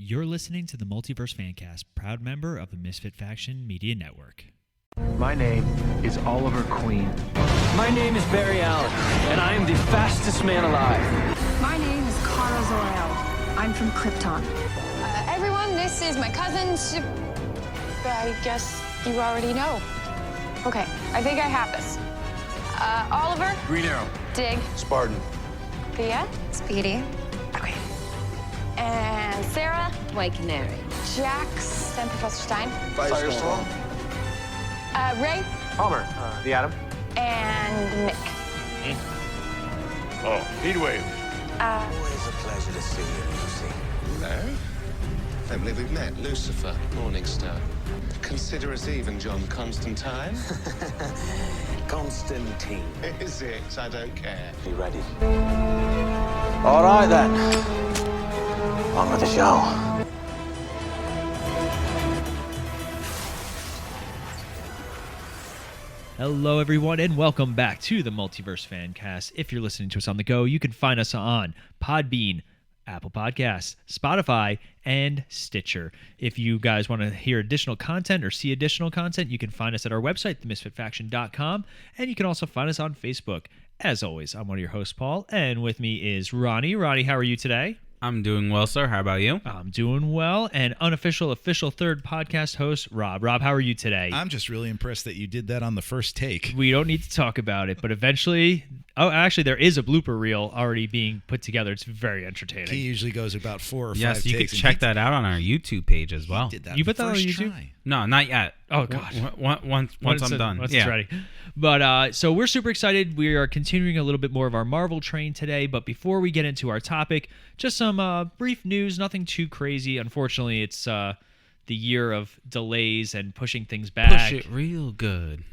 You're listening to the Multiverse Fancast, proud member of the Misfit Faction Media Network. My name is Oliver Queen. My name is Barry Allen, and I am the fastest man alive. My name is Kara Zor-El. I'm from Krypton. Everyone, this is my cousin. I guess you already know. Okay, I think I have this. Oliver. Green Arrow. Dig. Spartan. Thea. Speedy. Okay. And Sarah. White Canary. Jax. And Professor Stein. Firestorm. Ray. Palmer. The Atom. And Nick. Oh, Heatwave. Always a pleasure to see you, Lucy. Hello. I believe we've met. Lucifer, Morningstar. Consider us even, John Constantine. Constantine. Is it? I don't care. Be ready. All right, then. On with the show. Hello, everyone, and welcome back to the Multiverse Fancast. If you're listening to us on the go, you can find us on Podbean, Apple Podcasts, Spotify, and Stitcher. If you guys want to hear additional content or see additional content, you can find us at our website, themisfitfaction.com, and you can also find us on Facebook. As always, I'm one of your hosts, Paul, and with me is Ronnie. Ronnie, how are you today? I'm doing well, sir. How about you? I'm doing well. And official third podcast host, Rob. Rob, how are you today? I'm just really impressed that you did that on the first take. We don't need to talk about it, but eventually... Oh, actually, there is a blooper reel already being put together. It's very entertaining. He usually goes about 4 or 5 Yes, takes. you can check that out on our YouTube page as well. Did that You put that on first YouTube? try. No, not yet. Oh, God. Once I'm done. Once it's ready. But so we're super excited. We are continuing a little bit more of our Marvel train today. But before we get into our topic, just some brief news. Nothing too crazy. Unfortunately, it's the year of delays and pushing things back. Push it real good.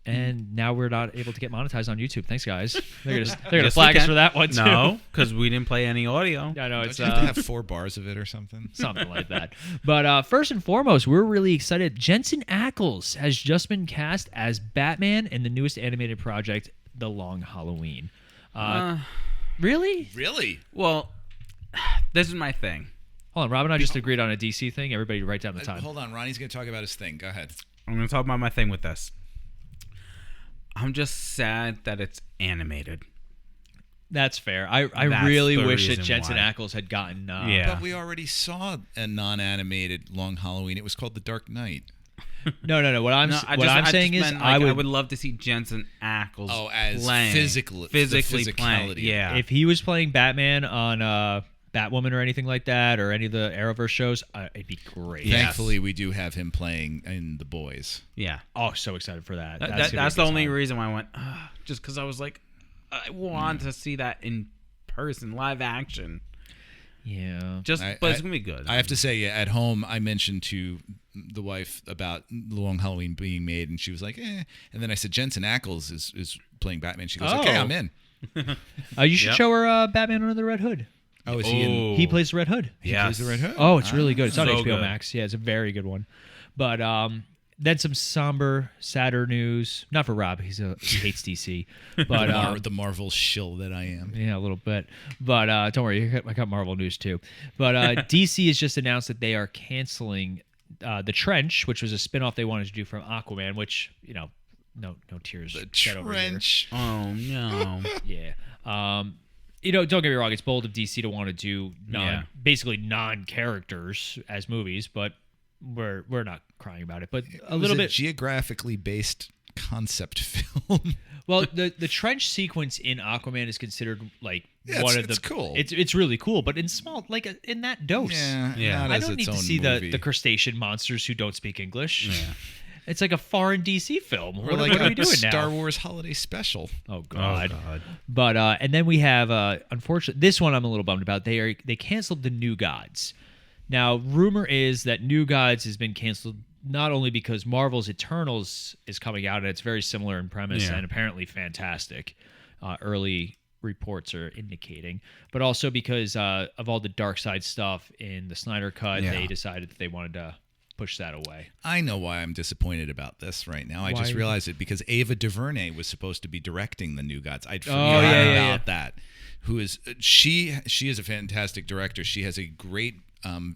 And now we're not able to get monetized on YouTube. Thanks, guys. They're gonna flag us for that one too. No, because we didn't play any audio. I know Don't it's you have to have 4 bars of it or something? something like that. But first and foremost, we're really excited. Jensen Ackles has just been cast as Batman in the newest animated project, The Long Halloween. Really? Really? Well, this is my thing. Hold on, Rob and I just agreed on a DC thing. Everybody write down the time. Hold on, Ronnie's going to talk about his thing. Go ahead. I'm going to talk about my thing with this. I'm just sad that it's animated. That's fair. I That's really the wish that reason Jensen why. Ackles had gotten... Yeah. But we already saw a non-animated Long Halloween. It was called The Dark Knight. No. What I'm saying is I would love to see Jensen Ackles playing. physically playing. Yeah. If he was playing Batman on Batwoman or anything like that, or any of the Arrowverse shows, it'd be great. Yes. Thankfully, we do have him playing in The Boys. Yeah. Oh, so excited for that. That's the only reason why I went, just because I was like, I want to see that in person, live action. Yeah. But it's going to be good. I have to say, at home, I mentioned to the wife about The Long Halloween being made, and she was like, eh. And then I said, Jensen Ackles is playing Batman. She goes, okay, I'm in. You should show her Batman Under the Red Hood. Oh, is he in? He plays the Red Hood. He plays the Red Hood? Oh, it's really good. It's on So HBO good. Max. Yeah, it's a very good one. But then some somber, sadder news. Not for Rob. He hates DC. But the Marvel shill that I am. yeah, a little bit. But don't worry, I got Marvel news too. But DC has just announced that they are canceling The Trench, which was a spinoff they wanted to do from Aquaman, which, no tears. The shed over here. Trench. Oh, no. Yeah. Don't get me wrong. It's bold of DC to want to do basically non-characters as movies, but we're not crying about it. But a little bit geographically based concept film. Well, the trench sequence in Aquaman is considered like one of the. It's cool. It's really cool, but in small, like in that dose. Yeah. Not I as don't its need to own see movie. the crustacean monsters who don't speak English. Yeah. It's like a foreign DC film. Or What like are we a doing now? Star Wars holiday special. Oh God. Oh, God. But and then we have unfortunately this one I'm a little bummed about. They canceled the New Gods. Now rumor is that New Gods has been canceled not only because Marvel's Eternals is coming out and it's very similar in premise and apparently fantastic. Early reports are indicating, but also because of all the dark side stuff in the Snyder Cut, they decided that they wanted to push that away. I know why I'm disappointed about this right now. I Why? just realized it because Ava DuVernay was supposed to be directing the New Gods. I'd forgotten about that. Who is she is a fantastic director. She has a great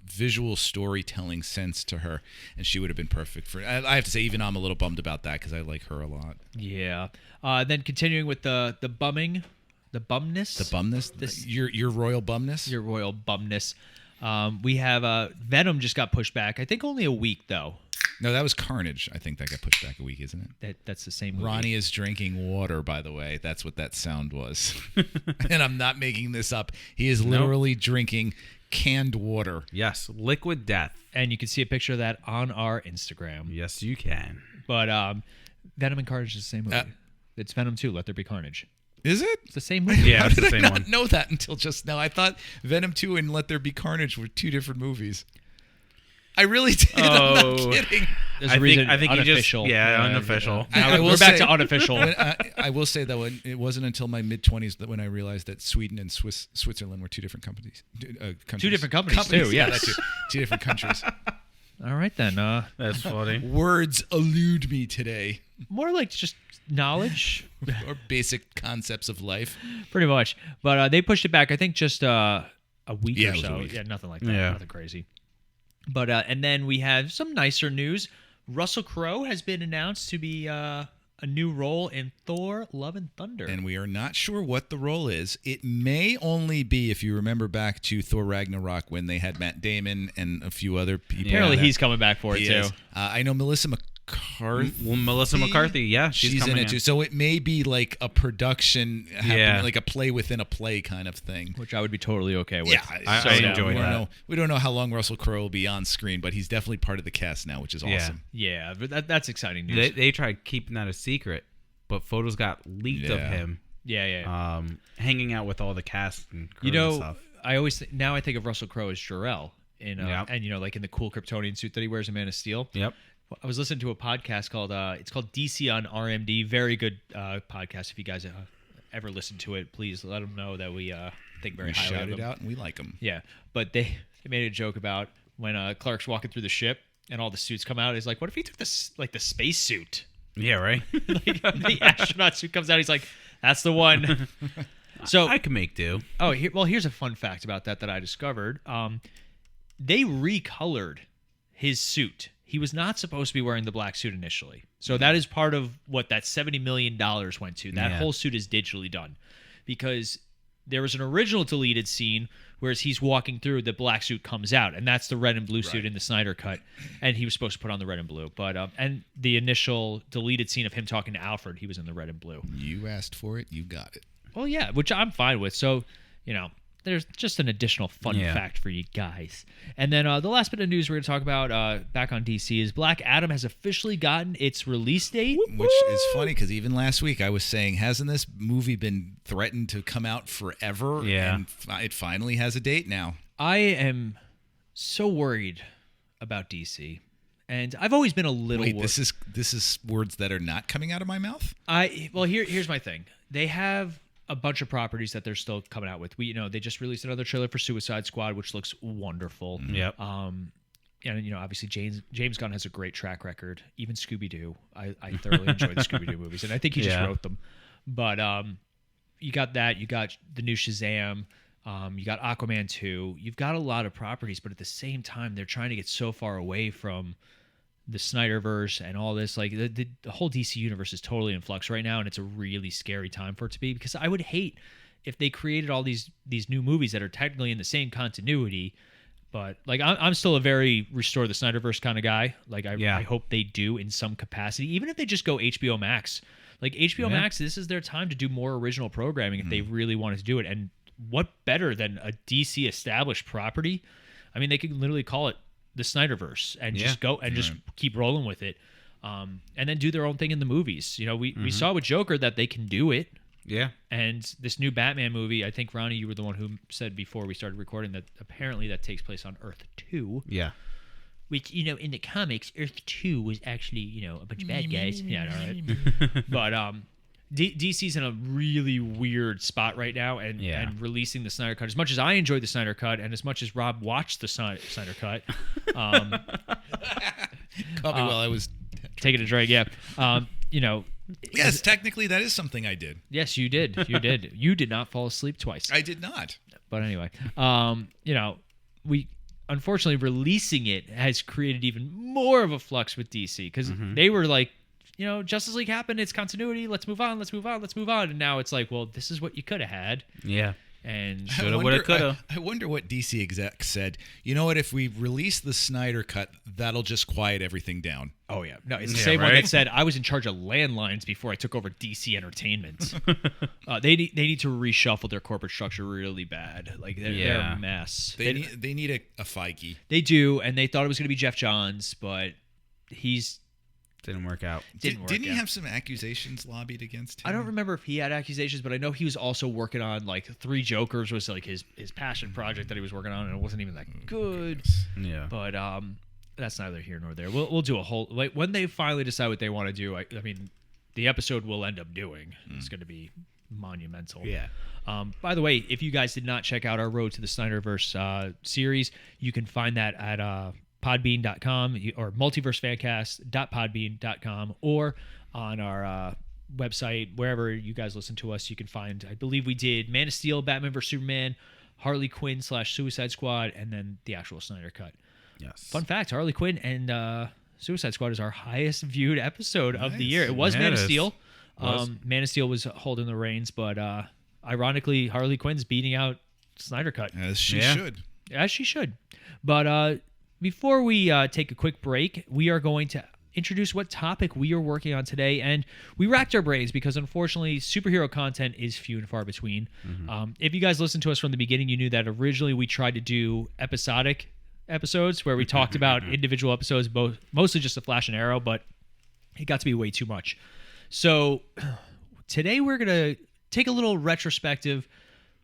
visual storytelling sense to her, and she would have been perfect for. I have to say, even I'm a little bummed about that because I like her a lot. Yeah. Then continuing with the bumness. The bumness, your royal bumness, your royal bumness. We have Venom just got pushed back. I think only a week though. No, that was Carnage. I think that got pushed back a week, isn't it? That's the same movie. Ronnie is drinking water, by the way. That's what that sound was. And I'm not making this up. He is literally drinking canned water. Yes, liquid death. And you can see a picture of that on our Instagram. Yes, you can. But Venom and Carnage is the same movie. It's Venom 2, Let There Be Carnage. Is it? It's the same movie. Yeah, it's the same one. I did not know that until just now. I thought Venom 2 and Let There Be Carnage were two different movies. I really did. I'm not kidding. There's a reason I think unofficial. Unofficial. We're back to unofficial. I will say that it wasn't until my mid-20s that when I realized that Sweden and Switzerland were two different companies. Two different companies too. Yes, two different countries. All right then. That's funny. Words elude me today. More like just knowledge or basic concepts of life. Pretty much. But they pushed it back. I think just a week or so. Yeah, nothing like that. Yeah. Nothing crazy. But and then we have some nicer news. Russell Crowe has been announced to be a new role in Thor: Love and Thunder. And we are not sure what the role is. It may only be, if you remember back to Thor Ragnarok when they had Matt Damon and a few other people. Apparently he's coming back for it too. I know Melissa McCarthy. Well, Melissa McCarthy, yeah, she's in it too. So it may be like a production, like a play within a play kind of thing, which I would be totally okay with. Yeah, I enjoy that. We don't know how long Russell Crowe will be on screen, but he's definitely part of the cast now, which is awesome. Yeah, but that's exciting news. They tried keeping that a secret, but photos got leaked of him. Yeah. Hanging out with all the cast and crew and stuff. I always now I think of Russell Crowe as Jor-El in and like in the cool Kryptonian suit that he wears in Man of Steel. Yep. I was listening to a podcast called DC on RMD. Very good podcast. If you guys ever listen to it, please let them know that we think very highly of them. We shout it out and we like them. Yeah, but they made a joke about when Clark's walking through the ship and all the suits come out. He's like, "What if he took the space suit?" Yeah, right. Like, the astronaut suit comes out. He's like, "That's the one." So I can make do. Oh, here's a fun fact about that I discovered. They recolored his suit. He was not supposed to be wearing the black suit initially. So that is part of what that $70 million went to. That whole suit is digitally done. Because there was an original deleted scene where as he's walking through, the black suit comes out. And that's the red and blue suit in the Snyder cut. And he was supposed to put on the red and blue. But and the initial deleted scene of him talking to Alfred, he was in the red and blue. You asked for it, you got it. Well, yeah, which I'm fine with. So, there's just an additional fun fact for you guys. And then the last bit of news we're going to talk about back on DC is Black Adam has officially gotten its release date. Which is funny because even last week I was saying, hasn't this movie been threatened to come out forever? Yeah. And it finally has a date now. I am so worried about DC. And I've always been a little worried. This is words that are not coming out of my mouth? Here's my thing. They have a bunch of properties that they're still coming out with. They just released another trailer for Suicide Squad, which looks wonderful. Yep. And obviously James Gunn has a great track record. Even Scooby-Doo, I thoroughly enjoy the Scooby-Doo movies, and I think he just wrote them. But you got that. You got the new Shazam. You got Aquaman 2. You've got a lot of properties, but at the same time, they're trying to get so far away from the Snyderverse and all this. Like the whole DC universe is totally in flux right now, and it's a really scary time for it to be, because I would hate if they created all these new movies that are technically in the same continuity, but like I'm still a very restore the Snyderverse kind of guy. Like I hope they do in some capacity, even if they just go HBO Max. Like HBO Max, this is their time to do more original programming if they really wanted to do it. And what better than a DC established property? I mean, they could literally call it the Snyderverse and just go and just keep rolling with it, and then do their own thing in the movies. We saw with Joker that they can do it. Yeah. And this new Batman movie, I think, Ronnie, you were the one who said before we started recording that apparently that takes place on Earth 2. Yeah. Which, in the comics, Earth 2 was actually, a bunch of bad guys. Yeah, all right. But DC's in a really weird spot right now, and releasing the Snyder Cut. As much as I enjoyed the Snyder Cut, and as much as Rob watched the Snyder Cut, caught me while I was taking a drink. Yeah, yes, technically that is something I did. Yes, you did. You did. You did not fall asleep twice. I did not. But anyway, we unfortunately releasing it has created even more of a flux with DC because they were like, Justice League happened, it's continuity, let's move on. And now it's like, well, this is what you could have had. Yeah. And shoulda, woulda, coulda. I wonder what DC execs said. You know what? If we release the Snyder Cut, that'll just quiet everything down. Oh, yeah. No, it's the same one that said, I was in charge of landlines before I took over DC Entertainment. They need to reshuffle their corporate structure really bad. Like, they're a mess. They need a Feige. They do, and they thought it was going to be Jeff Johns, but didn't work out. Didn't he have some accusations lobbied against him? I don't remember if he had accusations, but I know he was also working on like Three Jokers was like his passion project that he was working on, and it wasn't even that good. Yeah. But that's neither here nor there. We'll do a whole like when they finally decide what they want to do. I mean, the episode we'll end up doing is going to be monumental. Yeah. By the way, if you guys did not check out our Road to the Snyderverse series, you can find that at podbean.com or multiversefancast.podbean.com or on our website, wherever you guys listen to us. You can find, I believe we did Man of Steel, Batman vs Superman, Harley Quinn / Suicide Squad, and then the actual Snyder Cut. Yes. Fun fact, Harley Quinn and Suicide Squad is our highest viewed episode of the year. It was Man of Steel. Man of Steel was holding the reins, but ironically, Harley Quinn's beating out Snyder Cut. As she should. As she should. But before we take a quick break, we are going to introduce what topic we are working on today. And we racked our brains because, unfortunately, superhero content is few and far between. If you guys listened to us from the beginning, you knew that originally we tried to do episodic episodes where we talked about individual episodes, mostly just the Flash and Arrow, but it got to be way too much. So today we're going to take a little retrospective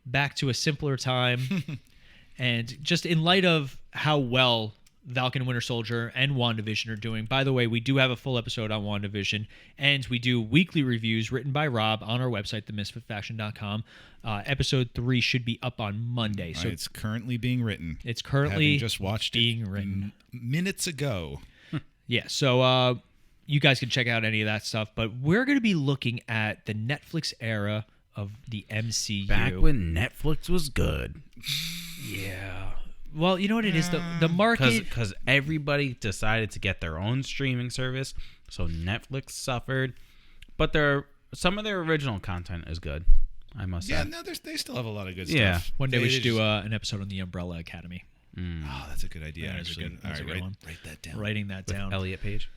back to a simpler time. And just in light of how well Falcon and Winter Soldier and WandaVision are doing. By the way, we do have a full episode on WandaVision, and we do weekly reviews written by Rob on our website, themisfitfaction.com. Episode 3 should be up on Monday. So it's currently being written. It's currently just watched being written minutes ago. Yeah, so you guys can check out any of that stuff, but we're going to be looking at the Netflix era of the MCU. Back when Netflix was good. Yeah. Well, you know what it is? The market... Because everybody decided to get their own streaming service, so Netflix suffered. But some of their original content is good, I must say. Yeah, no, they still have a lot of good Yeah. stuff. One day we should do an episode on the Umbrella Academy. Oh, that's a good idea, That is actually. a good one. Write that down. Writing that down. Elliot Page.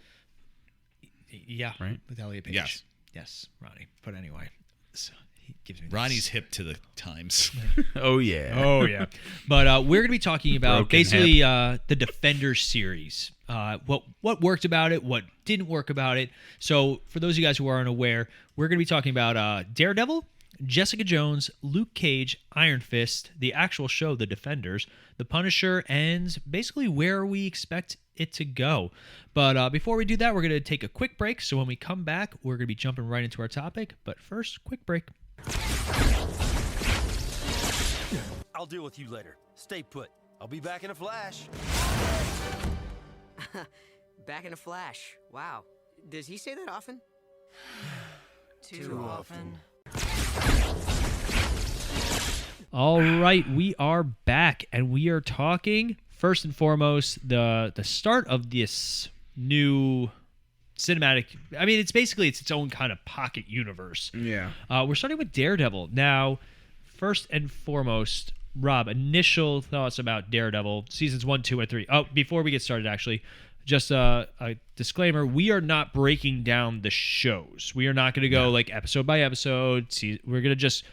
Yeah, right? With Elliot Page. Yes. Yes, Ronnie. But anyway, so he gives me Ronnie's hip to the times. Oh, yeah. Oh, yeah. But we're going to be talking about Broken basically the Defenders series. What worked about it, what didn't work about it. So for those of you guys who are unaware, we're going to be talking about Daredevil, Jessica Jones, Luke Cage, Iron Fist, the actual show, The Defenders, The Punisher, and basically where we expect it to go. But before we do that, we're going to take a quick break. So when we come back, we're going to be jumping right into our topic. But first, quick break. I'll deal with you later. Stay put. I'll be back in a flash. Back in a flash. Wow. Does he say that often? Too often. All right, we are back, and we are talking first and foremost the start of this new cinematic. I mean, it's its own kind of pocket universe. Yeah. We're starting with Daredevil now. First and foremost, Rob, initial thoughts about Daredevil seasons 1, 2, and 3. Oh, before we get started, actually, just a disclaimer: we are not breaking down the shows. We are not going to go like episode by episode. We're going to just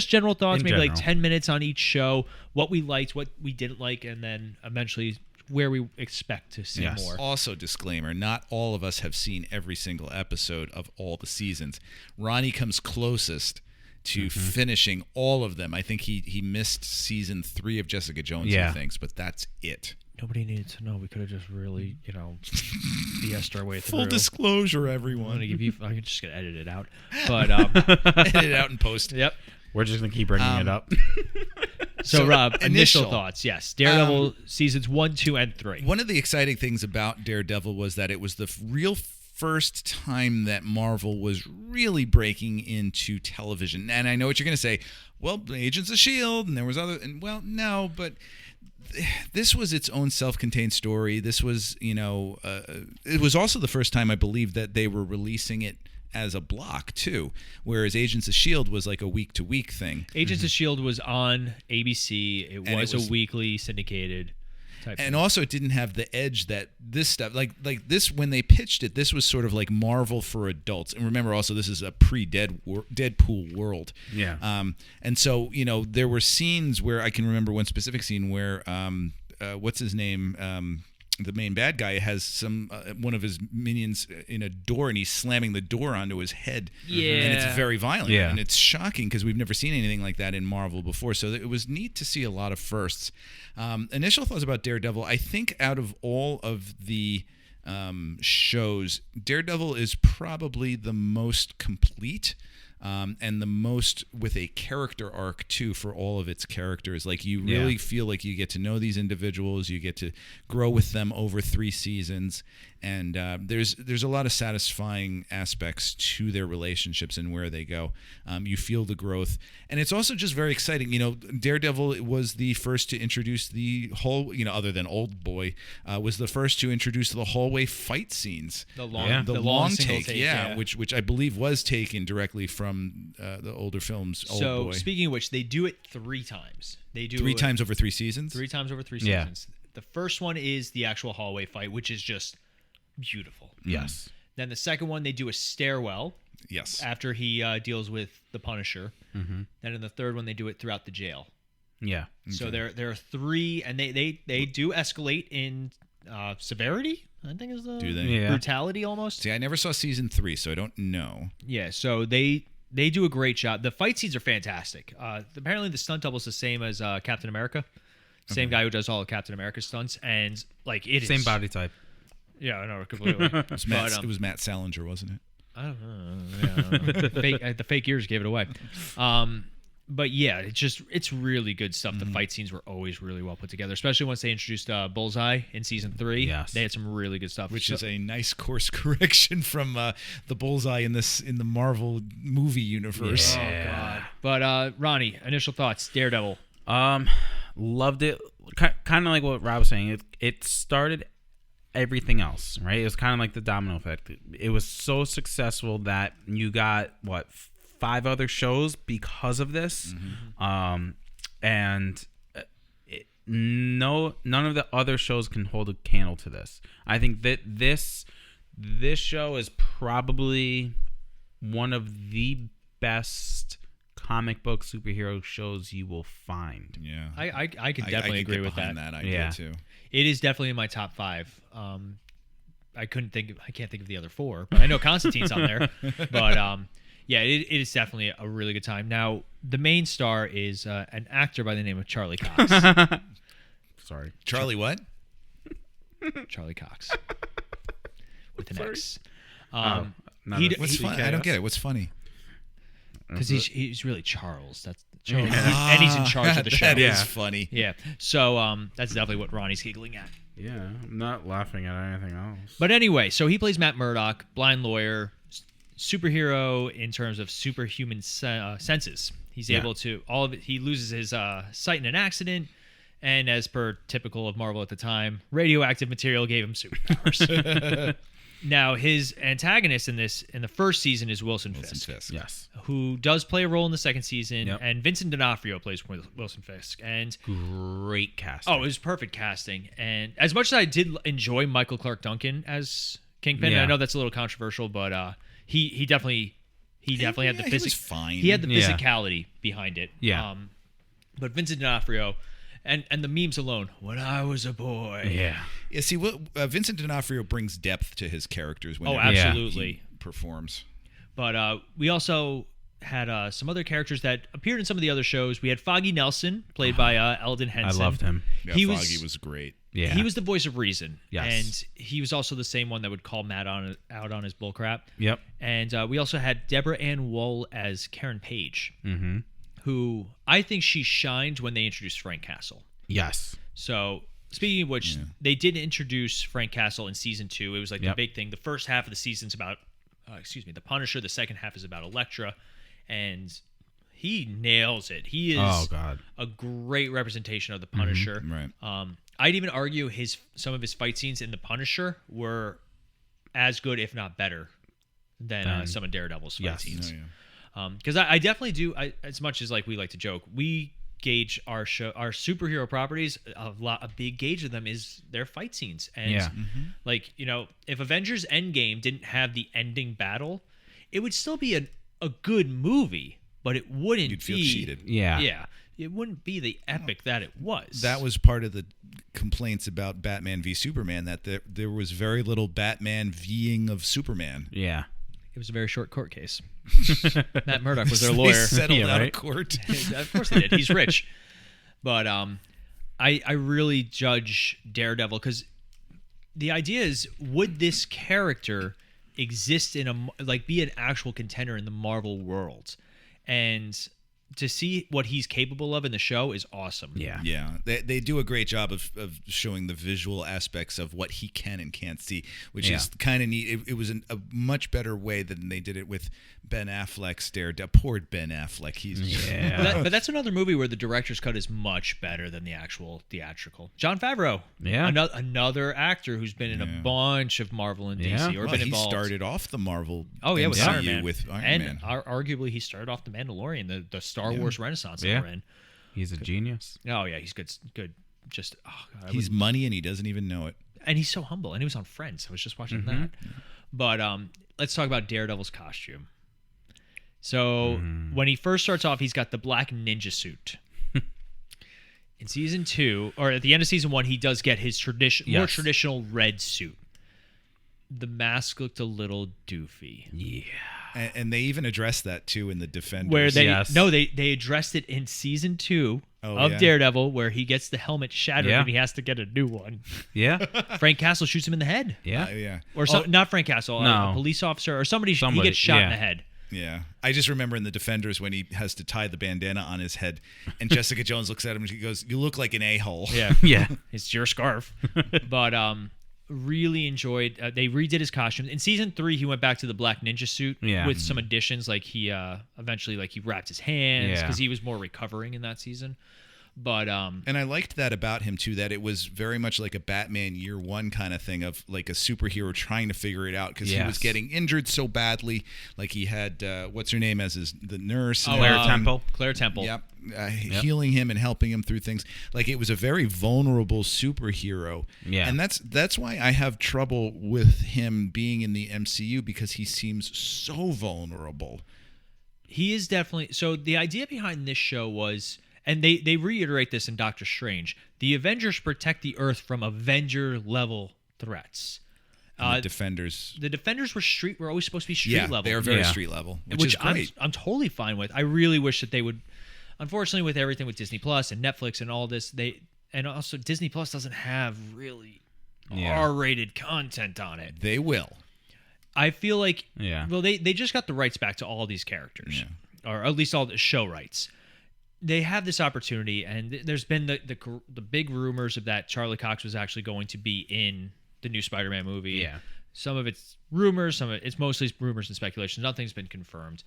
general thoughts, maybe like 10 minutes on each show, what we liked, what we didn't like, and then eventually where we expect to see more. Also, disclaimer, not all of us have seen every single episode of all the seasons. Ronnie comes closest to finishing all of them. I think he missed season 3 of Jessica Jones, he thinks, but that's it. Nobody needed to know. We could have just really, BS'd our way through. Full disclosure, everyone. I'm gonna give you. I'm just gonna edit it out, but edit it out and post. Yep. We're just gonna keep bringing it up. So Rob, initial thoughts. Yes, Daredevil seasons 1, 2, and 3. One of the exciting things about Daredevil was that it was the real first time that Marvel was really breaking into television. And I know what you're going to say. Well, Agents of S.H.I.E.L.D. and there was other, and well, no, but this was its own self-contained story. This was, it was also the first time I believe that they were releasing it as a block too, whereas Agents of S.H.I.E.L.D. was like a week-to-week thing. Agents of S.H.I.E.L.D. was on ABC. It was a weekly syndicated type and thing. Also it didn't have the edge that this stuff, like this, when they pitched it, this was sort of like Marvel for adults. And remember also, this is a pre-Deadpool world. Yeah. And so, there were scenes where I can remember one specific scene where, what's his name? The main bad guy has one of his minions in a door, and he's slamming the door onto his head. Yeah. And it's very violent. Yeah. And it's shocking because we've never seen anything like that in Marvel before. So it was neat to see a lot of firsts. Initial thoughts about Daredevil. I think out of all of the shows, Daredevil is probably the most complete. And the most with a character arc too for all of its characters. Like you really feel like you get to know these individuals, you get to grow with them over 3 seasons, and there's a lot of satisfying aspects to their relationships and where they go. You feel the growth, and it's also just very exciting. Daredevil was the first to introduce the whole, other than Old Boy, was the first to introduce the hallway fight scenes. The long take, yeah, which I believe was taken directly from the older films. Old Boy. Speaking of which, they do it 3 times. They do 3 times over 3 seasons. 3 times over 3 seasons. The first one is the actual hallway fight, which is just beautiful. Yes. Then the second one, they do a stairwell. Yes. After he deals with the Punisher. Mm-hmm. Then in the third one, they do it throughout the jail. Yeah. So there are 3, and they do escalate in severity. I think is the brutality almost. See, I never saw season 3, so I don't know. Yeah. So they do a great job. The fight scenes are fantastic. Apparently, the stunt double is the same as Captain America. Same guy who does all of Captain America's stunts, and like it is same body type. Yeah, I know completely. It was Matt Salinger, wasn't it? I don't know. Yeah, the fake ears gave it away. But yeah, it's really good stuff. The fight scenes were always really well put together, especially once they introduced Bullseye in season 3. Yes. They had some really good stuff, which is a nice course correction from the Bullseye in the Marvel movie universe. Yeah. Oh God! But Ronnie, initial thoughts, Daredevil. Loved it. Kind of like what Rob was saying. It started everything else, right? It was kind of like the domino effect. It was so successful that you got 5 other shows because of this. Mm-hmm. And none of the other shows can hold a candle to this. I think that this show is probably one of the best comic book superhero shows you will find. Yeah, I could definitely agree with that. That idea too. It is definitely in my top 5. I can't think of the other 4, but I know Constantine's on there. But yeah, it is definitely a really good time. Now, the main star is an actor by the name of Charlie Cox. Sorry, Charlie what? Charlie Cox with an X. What's funny? I don't get it. What's funny? Because he's really Charles. That's Charles. And he's in charge of the show. That is funny. Yeah. So that's definitely what Ronnie's giggling at. Yeah, I'm not laughing at anything else. But anyway, so he plays Matt Murdock, blind lawyer, superhero in terms of superhuman senses. He's able to he loses his sight in an accident, and as per typical of Marvel at the time, radioactive material gave him superpowers. Now, his antagonist in the first season is Wilson Fisk. Yes. Who does play a role in the second season, and Vincent D'Onofrio plays Wilson Fisk. And great casting. Oh, it was perfect casting. And as much as I did enjoy Michael Clarke Duncan as Kingpin, and I know that's a little controversial, but he definitely had the he was fine. He had the physicality behind it. Yeah. But Vincent D'Onofrio. And the memes alone, when I was a boy. Yeah. Yeah, see, Vincent D'Onofrio brings depth to his characters when absolutely. he performs. But we also had some other characters that appeared in some of the other shows. We had Foggy Nelson, played by Eldon Henson. I loved him. Yeah, Foggy was great. Yeah. He was the voice of reason. Yes. And he was also the same one that would call Matt out on his bullcrap. Yep. And we also had Deborah Ann Woll as Karen Page, who I think she shined when they introduced Frank Castle. Yes. So, speaking of which, they did introduce Frank Castle in season 2. It was like the big thing. The first half of the season's about, the Punisher. The second half is about Elektra. And he nails it. He is a great representation of the Punisher. Right. I'd even argue some of his fight scenes in The Punisher were as good, if not better, than some of Daredevil's fight scenes. Because I definitely do. As much as like we like to joke, we gauge our superhero properties. A big gauge of them is their fight scenes. And like, you know, if Avengers Endgame didn't have the ending battle, it would still be a good movie, but it wouldn't You'd feel be cheated. Yeah. It wouldn't be the epic that it was. That was part of the complaints about Batman v Superman, that there was very little Batman v-ing of Superman. Yeah. It was a very short court case. Matt Murdock was their lawyer. They settled out of court. Of course they did. He's rich. But I really judge Daredevil because the idea is, would this character exist be an actual contender in the Marvel world? And to see what he's capable of in the show is awesome. Yeah. They do a great job of showing the visual aspects of what he can and can't see, which is kind of neat. It was a much better way than they did it with Ben Affleck's Daredevil. Poor Ben Affleck. But that's another movie where the director's cut is much better than the actual theatrical. Jon Favreau. Yeah. Another actor who's been in a bunch of Marvel and DC or been involved. He started off the Marvel with Iron Man. Man. Arguably he started off the Mandalorian, the Star Wars Renaissance that we're in. He's a genius. Oh yeah, he's good. Just he's money and he doesn't even know it. And he's so humble. And he was on Friends. I was just watching that. But let's talk about Daredevil's costume. So when he first starts off, he's got the black ninja suit. In season 2, or at the end of season 1, he does get his more traditional red suit. The mask looked a little doofy. Yeah. And they even addressed that too in the Defenders. Where they addressed it in season 2 of Daredevil, where he gets the helmet shattered and he has to get a new one. Yeah. Frank Castle shoots him in the head. Yeah. Or not Frank Castle, a police officer or somebody. He gets shot in the head. Yeah. I just remember in the Defenders when he has to tie the bandana on his head and Jessica Jones looks at him and she goes, "You look like an a-hole." Yeah. Yeah. It's your scarf. But really enjoyed they redid his costume. In season 3 he went back to the black ninja suit with some additions, like he eventually he wrapped his hands because he was more recovering in that season. But and I liked that about him too, that it was very much like a Batman year 1 kind of thing, of like a superhero trying to figure it out because he was getting injured so badly. Like he had what's her name as the nurse, Claire Temple. Yep. Healing him and helping him through things. Like it was a very vulnerable superhero. Yeah. And that's why I have trouble with him being in the MCU, because he seems so vulnerable. He is definitely. So the idea behind this show was, and they reiterate this in Doctor Strange, the Avengers protect the Earth from Avenger-level threats. The Defenders were always supposed to be street level. They are very street level, which is great. I'm totally fine with. I really wish that they would. Unfortunately, with everything with Disney Plus and Netflix and all this, and also Disney Plus doesn't have really R-rated content on it. They will. I feel like well, they just got the rights back to all these characters, or at least all the show rights. They have this opportunity, and there's been the big rumors of that Charlie Cox was actually going to be in the new Spider-Man movie. Yeah. Some of it's rumors, some of it's mostly rumors and speculation. Nothing's been confirmed.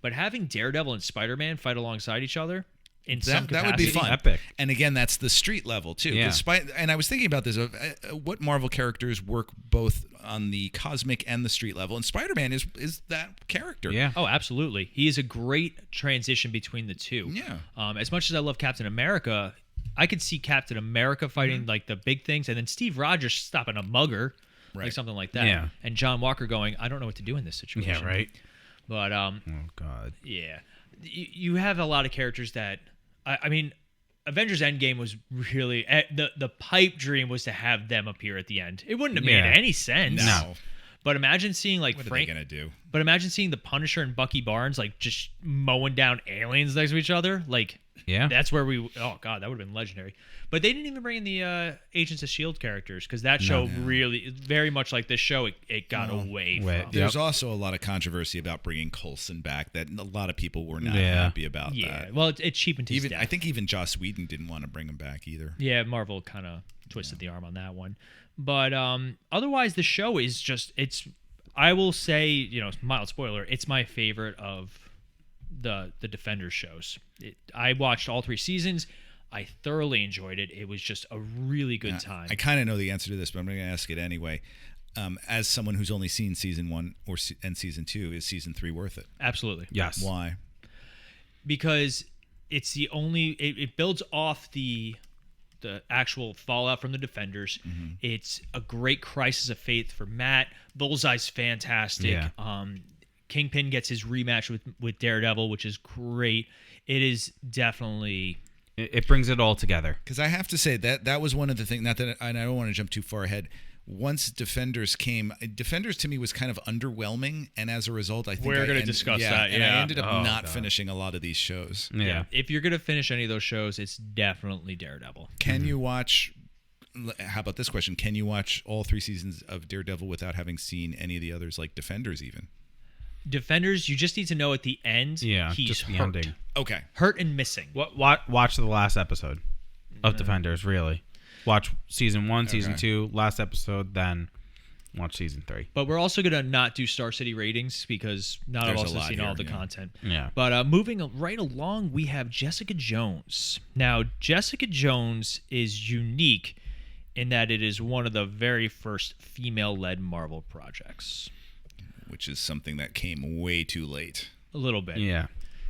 But having Daredevil and Spider-Man fight alongside each other in some capacity, that would be fun. Epic. And again, that's the street level too. Yeah. And I was thinking about this: what Marvel characters work both on the cosmic and the street level, and Spider-Man is that character. Yeah. Oh, absolutely. He is a great transition between the two. Yeah. As much as I love Captain America, I could see Captain America fighting like the big things, and then Steve Rogers stopping a mugger, like something like that. Yeah. And John Walker going, "I don't know what to do in this situation." Yeah. Right. But oh God. Yeah, you have a lot of characters that I mean, Avengers Endgame was really the pipe dream was to have them appear at the end. It wouldn't have made any sense. No. But imagine seeing like What are they gonna do? But imagine seeing the Punisher and Bucky Barnes like just mowing down aliens next to each other. Like, Yeah. that's where we. Oh god, that would have been legendary. But they didn't even bring in the Agents of Shield characters because that show really, very much like this show, it got away from. There's also a lot of controversy about bringing Coulson back. That a lot of people were not happy about. Yeah, that. well, it cheapened his death. I think even Joss Whedon didn't want to bring him back either. Yeah, Marvel kind of twisted the arm on that one. But otherwise, the show is just I will say, mild spoiler, it's my favorite of the Defenders shows. I watched all 3 seasons. I thoroughly enjoyed it. It was just a really good time. I kind of know the answer to this, but I'm going to ask it anyway. As someone who's only seen season 1 and season 2, is season 3 worth it? Absolutely. Yes. Why? Because it's the only it builds off the actual fallout from the Defenders. Mm-hmm. It's a great crisis of faith for Matt. Bullseye's fantastic. Yeah. Kingpin gets his rematch with Daredevil, which is great. It is definitely. It brings it all together. Because I have to say that was one of the things. Not that, and I don't want to jump too far ahead. Once Defenders came, Defenders to me was kind of underwhelming, and as a result, I think we're going to discuss that. And I ended up not finishing a lot of these shows. Yeah. If you're going to finish any of those shows, it's definitely Daredevil. Can you watch? How about this question? Can you watch all 3 seasons of Daredevil without having seen any of the others, like Defenders, even? Defenders, you just need to know at the end. Yeah, he's just the hurt. ending. Okay, hurt and missing. Watch the last episode of Defenders. Really, watch season 1, season 2, last episode, then watch season 3. But we're also gonna not do Star City ratings because not all of us have seen all the content. Yeah. But moving right along, we have Jessica Jones. Now, Jessica Jones is unique in that it is one of the very first female-led Marvel projects. Which is something that came way too late. A little bit. Yeah.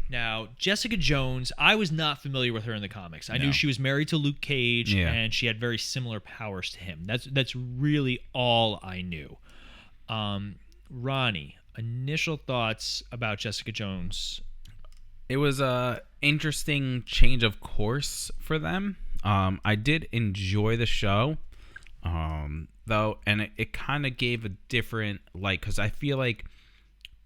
Now, Jessica Jones, I was not familiar with her in the comics. I knew she was married to Luke Cage, and she had very similar powers to him. That's really all I knew. Ronnie, initial thoughts about Jessica Jones? It was a interesting change of course for them. I did enjoy the show. Though, and it kind of gave a different, because I feel like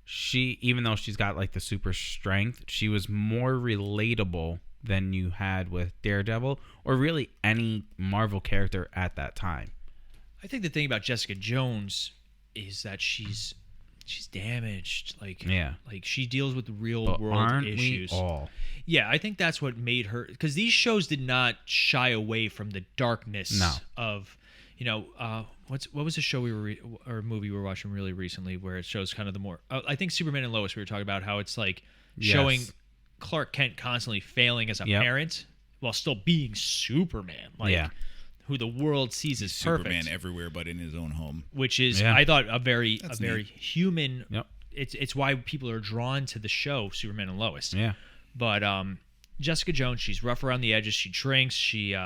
she, even though she's got like the super strength, she was more relatable than you had with Daredevil or really any Marvel character at that time. I think the thing about Jessica Jones is that she's damaged. Like she deals with real world issues. We all? Yeah, I think that's what made her, because these shows did not shy away from the darkness of. What was the show or movie we were watching really recently where it shows kind of the more... I think Superman and Lois, we were talking about how it's like showing Clark Kent constantly failing as a parent while still being Superman. Who the world sees as perfect. Superman everywhere but in his own home. Which is, I thought, a very human... Yep. It's why people are drawn to the show Superman and Lois. Yeah. But Jessica Jones, she's rough around the edges. She drinks. She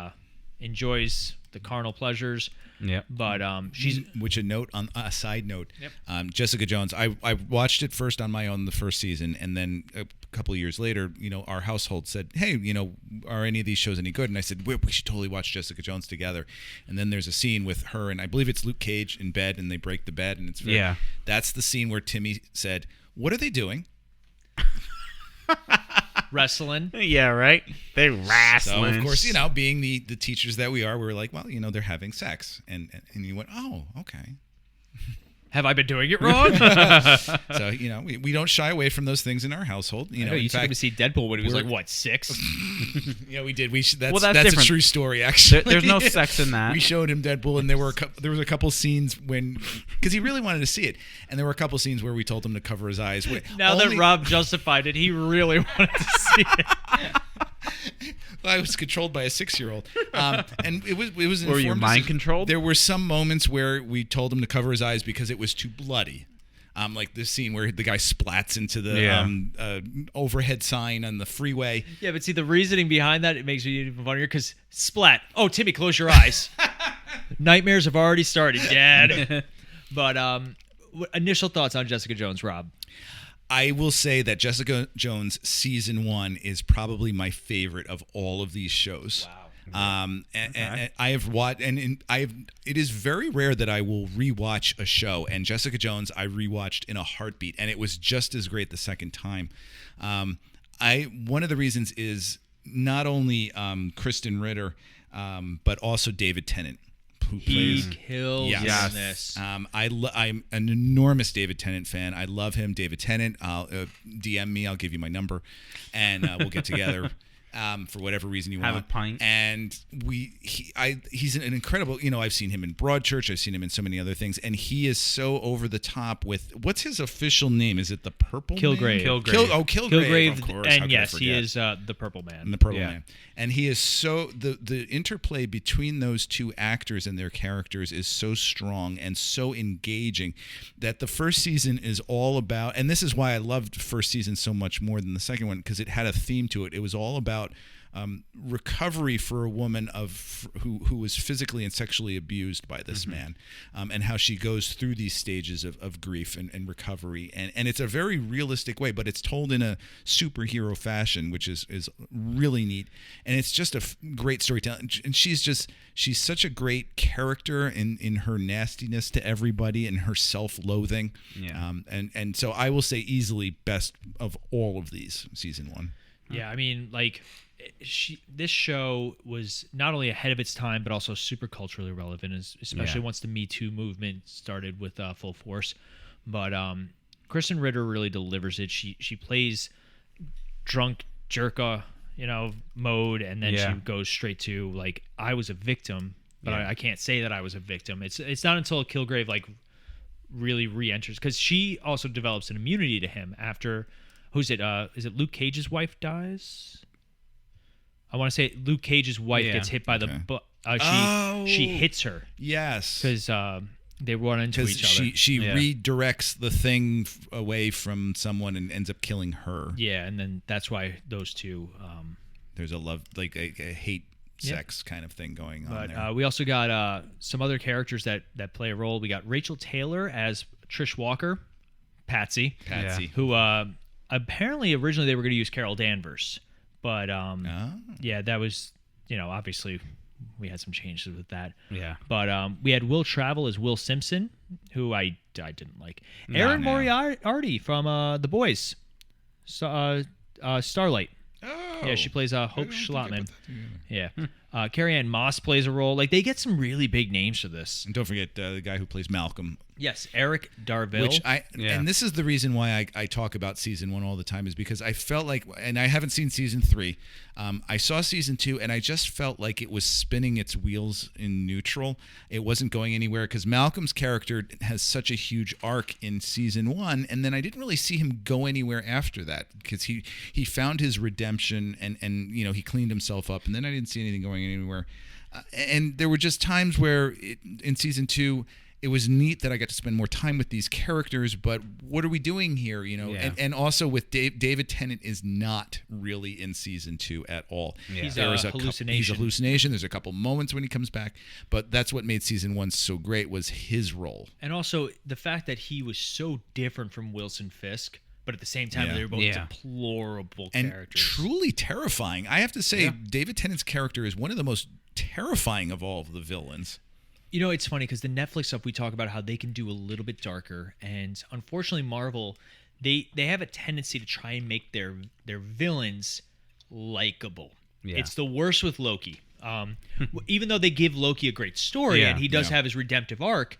enjoys the carnal pleasures. Yeah, but she's a side note. Jessica Jones. I watched it first on my own the first season, and then a couple of years later, our household said, "Hey, are any of these shows any good?" And I said, "We should totally watch Jessica Jones together." And then there's a scene with her and I believe it's Luke Cage in bed, and they break the bed, and it's that's the scene where Timmy said, "What are they doing?" Wrestling. Yeah, right. They wrestling. So of course, being the teachers that we are, we were like, well, they're having sex, and you went, oh, okay. Have I been doing it wrong? So we don't shy away from those things in our household. You took him to see Deadpool when he was like 6? Yeah, we did. That's different. a true story. Actually, there's no sex in that. We showed him Deadpool, and there was a couple scenes because he really wanted to see it, and there were a couple scenes where we told him to cover his eyes. Now that Rob justified it, he really wanted to see it. I was controlled by a 6-year-old, and it was. Were you mind controlled? There were some moments where we told him to cover his eyes because it was too bloody. Like this scene where the guy splats into the overhead sign on the freeway. Yeah, but see, the reasoning behind that, it makes me even funnier because splat. Oh, Timmy, close your eyes. Nightmares have already started, Dad. But initial thoughts on Jessica Jones, Rob? I will say that Jessica Jones season 1 is probably my favorite of all of these shows. And I have watched, it is very rare that I will rewatch a show. And Jessica Jones, I rewatched in a heartbeat, and it was just as great the second time. One of the reasons is not only Kristen Ritter, but also David Tennant, who plays. He kills in this. I'm an enormous David Tennant fan. I love him. David Tennant, DM me. I'll give you my number, and we'll get together. For whatever reason you want. Have a pint. And he's an incredible, I've seen him in Broadchurch. I've seen him in so many other things. And he is so over the top with, what's his official name? Is it the Purple Kilgrave. Man? Kilgrave. Kilgrave, of course. And yes, he is the Purple Man. The Purple Man. And he is so, the interplay between those two actors and their characters is so strong and so engaging that the first season is all about, and this is why I loved first season so much more than the second one, because it had a theme to it. It was all about recovery for a woman who was physically and sexually abused by this man, and how she goes through these stages of grief and recovery. And it's a very realistic way, but it's told in a superhero fashion, which is really neat. And it's just a great storytelling. And she's such a great character in her nastiness to everybody and her self-loathing. Yeah. And so I will say easily best of all of these, season one. Yeah, I mean, like, this show was not only ahead of its time, but also super culturally relevant, especially once the Me Too movement started with full force. But Kristen Ritter really delivers it. She plays drunk jerka, mode, and then she goes straight to, like, I was a victim, but I can't say that I was a victim. It's not until Kilgrave, like, really re-enters, because she also develops an immunity to him after, is it Luke Cage's wife dies? I want to say Luke Cage's wife gets hit by the she hits her. Yes. Because they run into each other. She redirects the thing away from someone and ends up killing her. Yeah, and then that's why those two... There's a love, like a hate sex kind of thing going on there. But we also got some other characters that play a role. We got Rachel Taylor as Trish Walker, Patsy. Who apparently originally they were going to use Carol Danvers. But that was, obviously we had some changes with that. Yeah. But we had Will Travel as Will Simpson, who I didn't like. Erin Moriarty from The Boys, Starlight. Oh, yeah, she plays Hope Schlottman. Yeah. Carrie Ann Moss plays a role. Like, they get some really big names for this. And don't forget the guy who plays Malcolm. Yes, Eric Darville. And this is the reason why I talk about season one all the time, is because I felt like, and I haven't seen season 3. I saw season 2, and I just felt like it was spinning its wheels in neutral. It wasn't going anywhere, because Malcolm's character has such a huge arc in season 1, and then I didn't really see him go anywhere after that, because he found his redemption and he cleaned himself up, and then I didn't see anything going anywhere. And there were just times where in season 2, it was neat that I got to spend more time with these characters, but what are we doing here? And also with David Tennant is not really in season 2 at all. Yeah. He's a hallucination. He's a hallucination. There's a couple moments when he comes back, but that's what made season 1 so great, was his role. And also the fact that he was so different from Wilson Fisk, but at the same time, they were both deplorable characters. And truly terrifying. I have to say, David Tennant's character is one of the most terrifying of all of the villains. It's funny because the Netflix stuff, we talk about how they can do a little bit darker, and unfortunately Marvel, they have a tendency to try and make their villains likable. Yeah. It's the worst with Loki. Even though they give Loki a great story and he does have his redemptive arc,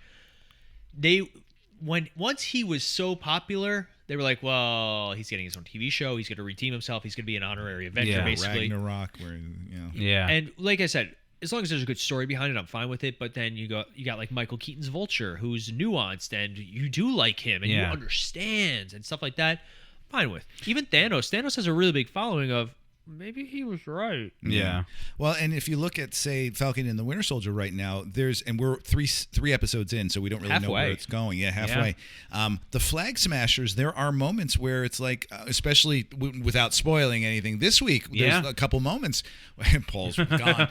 once he was so popular, they were like, well, he's getting his own TV show, he's going to redeem himself, he's going to be an honorary Avenger, basically. Ragnarok, And like I said, as long as there's a good story behind it, I'm fine with it. But then you got like Michael Keaton's Vulture, who's nuanced, and you do like him, and you understand and stuff like that. Fine with. Even Thanos. Thanos has a really big following of, maybe he was right. Yeah. Well, and if you look at, say, Falcon and the Winter Soldier right now, and we're three episodes in, so we don't really know where it's going. Yeah, halfway. Yeah. The Flag Smashers, there are moments where it's like, especially without spoiling anything, this week, there's a couple moments, Paul's gone,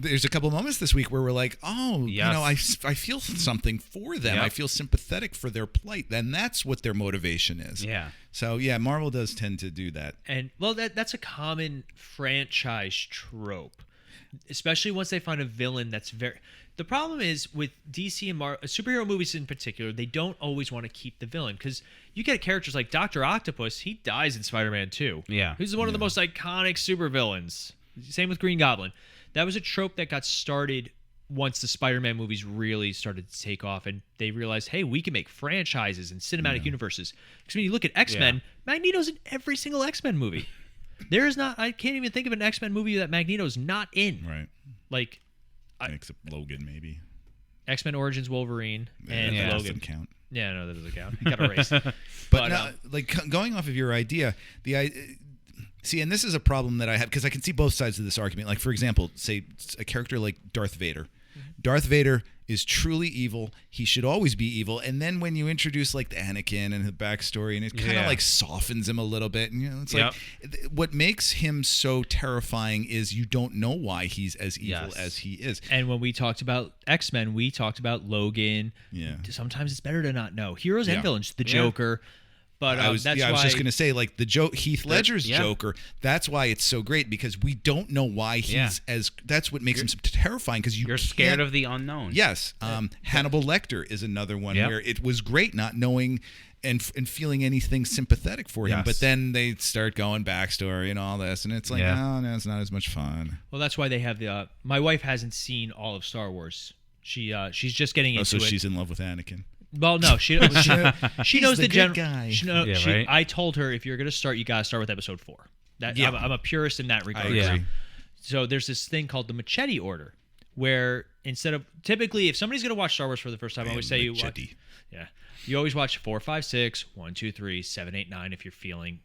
there's a couple moments this week where we're like, I feel something for them. I feel sympathetic for their plight. Then that's what their motivation is. Yeah. So, Marvel does tend to do that. And, well, that's a common franchise trope. especially once they find a villain that's very. The problem is with DC and superhero movies in particular, they don't always want to keep the villain because you get characters like Dr. Octopus. He dies in Spider-Man 2. Yeah, he's one of the most iconic supervillains. Same with Green Goblin. That was a trope that got started once the Spider-Man movies really started to take off, and they realized, hey, we can make franchises and cinematic universes. Because when you look at X-Men, Magneto's in every single X-Men movie. There is not. I can't even think of an X-Men movie that Magneto's not in. Right. Like. Except Logan, maybe. X-Men Origins Wolverine and that Logan. Doesn't count. Yeah, no, that doesn't count. He got erased. But now, like going off of your idea, see, and this is a problem that I have because I can see both sides of this argument. Like, for example, say a character like Darth Vader. Darth Vader is truly evil. He should always be evil. And then when you introduce like the Anakin and the backstory, and it kind of like softens him a little bit. And it's like what makes him so terrifying is you don't know why he's as evil as he is. And when we talked about X-Men, we talked about Logan. Yeah. Sometimes it's better to not know heroes and villains. The Joker. But I was just going to say, like Heath Ledger's Joker. That's why it's so great because we don't know why he's as. That's what makes him so terrifying because you're scared of the unknown. Yes, Hannibal Lecter is another one where it was great not knowing and feeling anything sympathetic for him. But then they start going backstory and all this, and it's like, no, it's not as much fun. Well, that's why they have the. My wife hasn't seen all of Star Wars. She's just getting into so it. She's in love with Anakin. Well, no, she knows the general guy. Right? I told her if you're going to start, you got to start with episode 4. I'm a purist in that regard. I agree. So there's this thing called the Machete Order, where instead of typically, if somebody's going to watch Star Wars for the first time, I always say you always watch 4, 5, 6, 1, 2, 3, 7, 8, 9 if you're feeling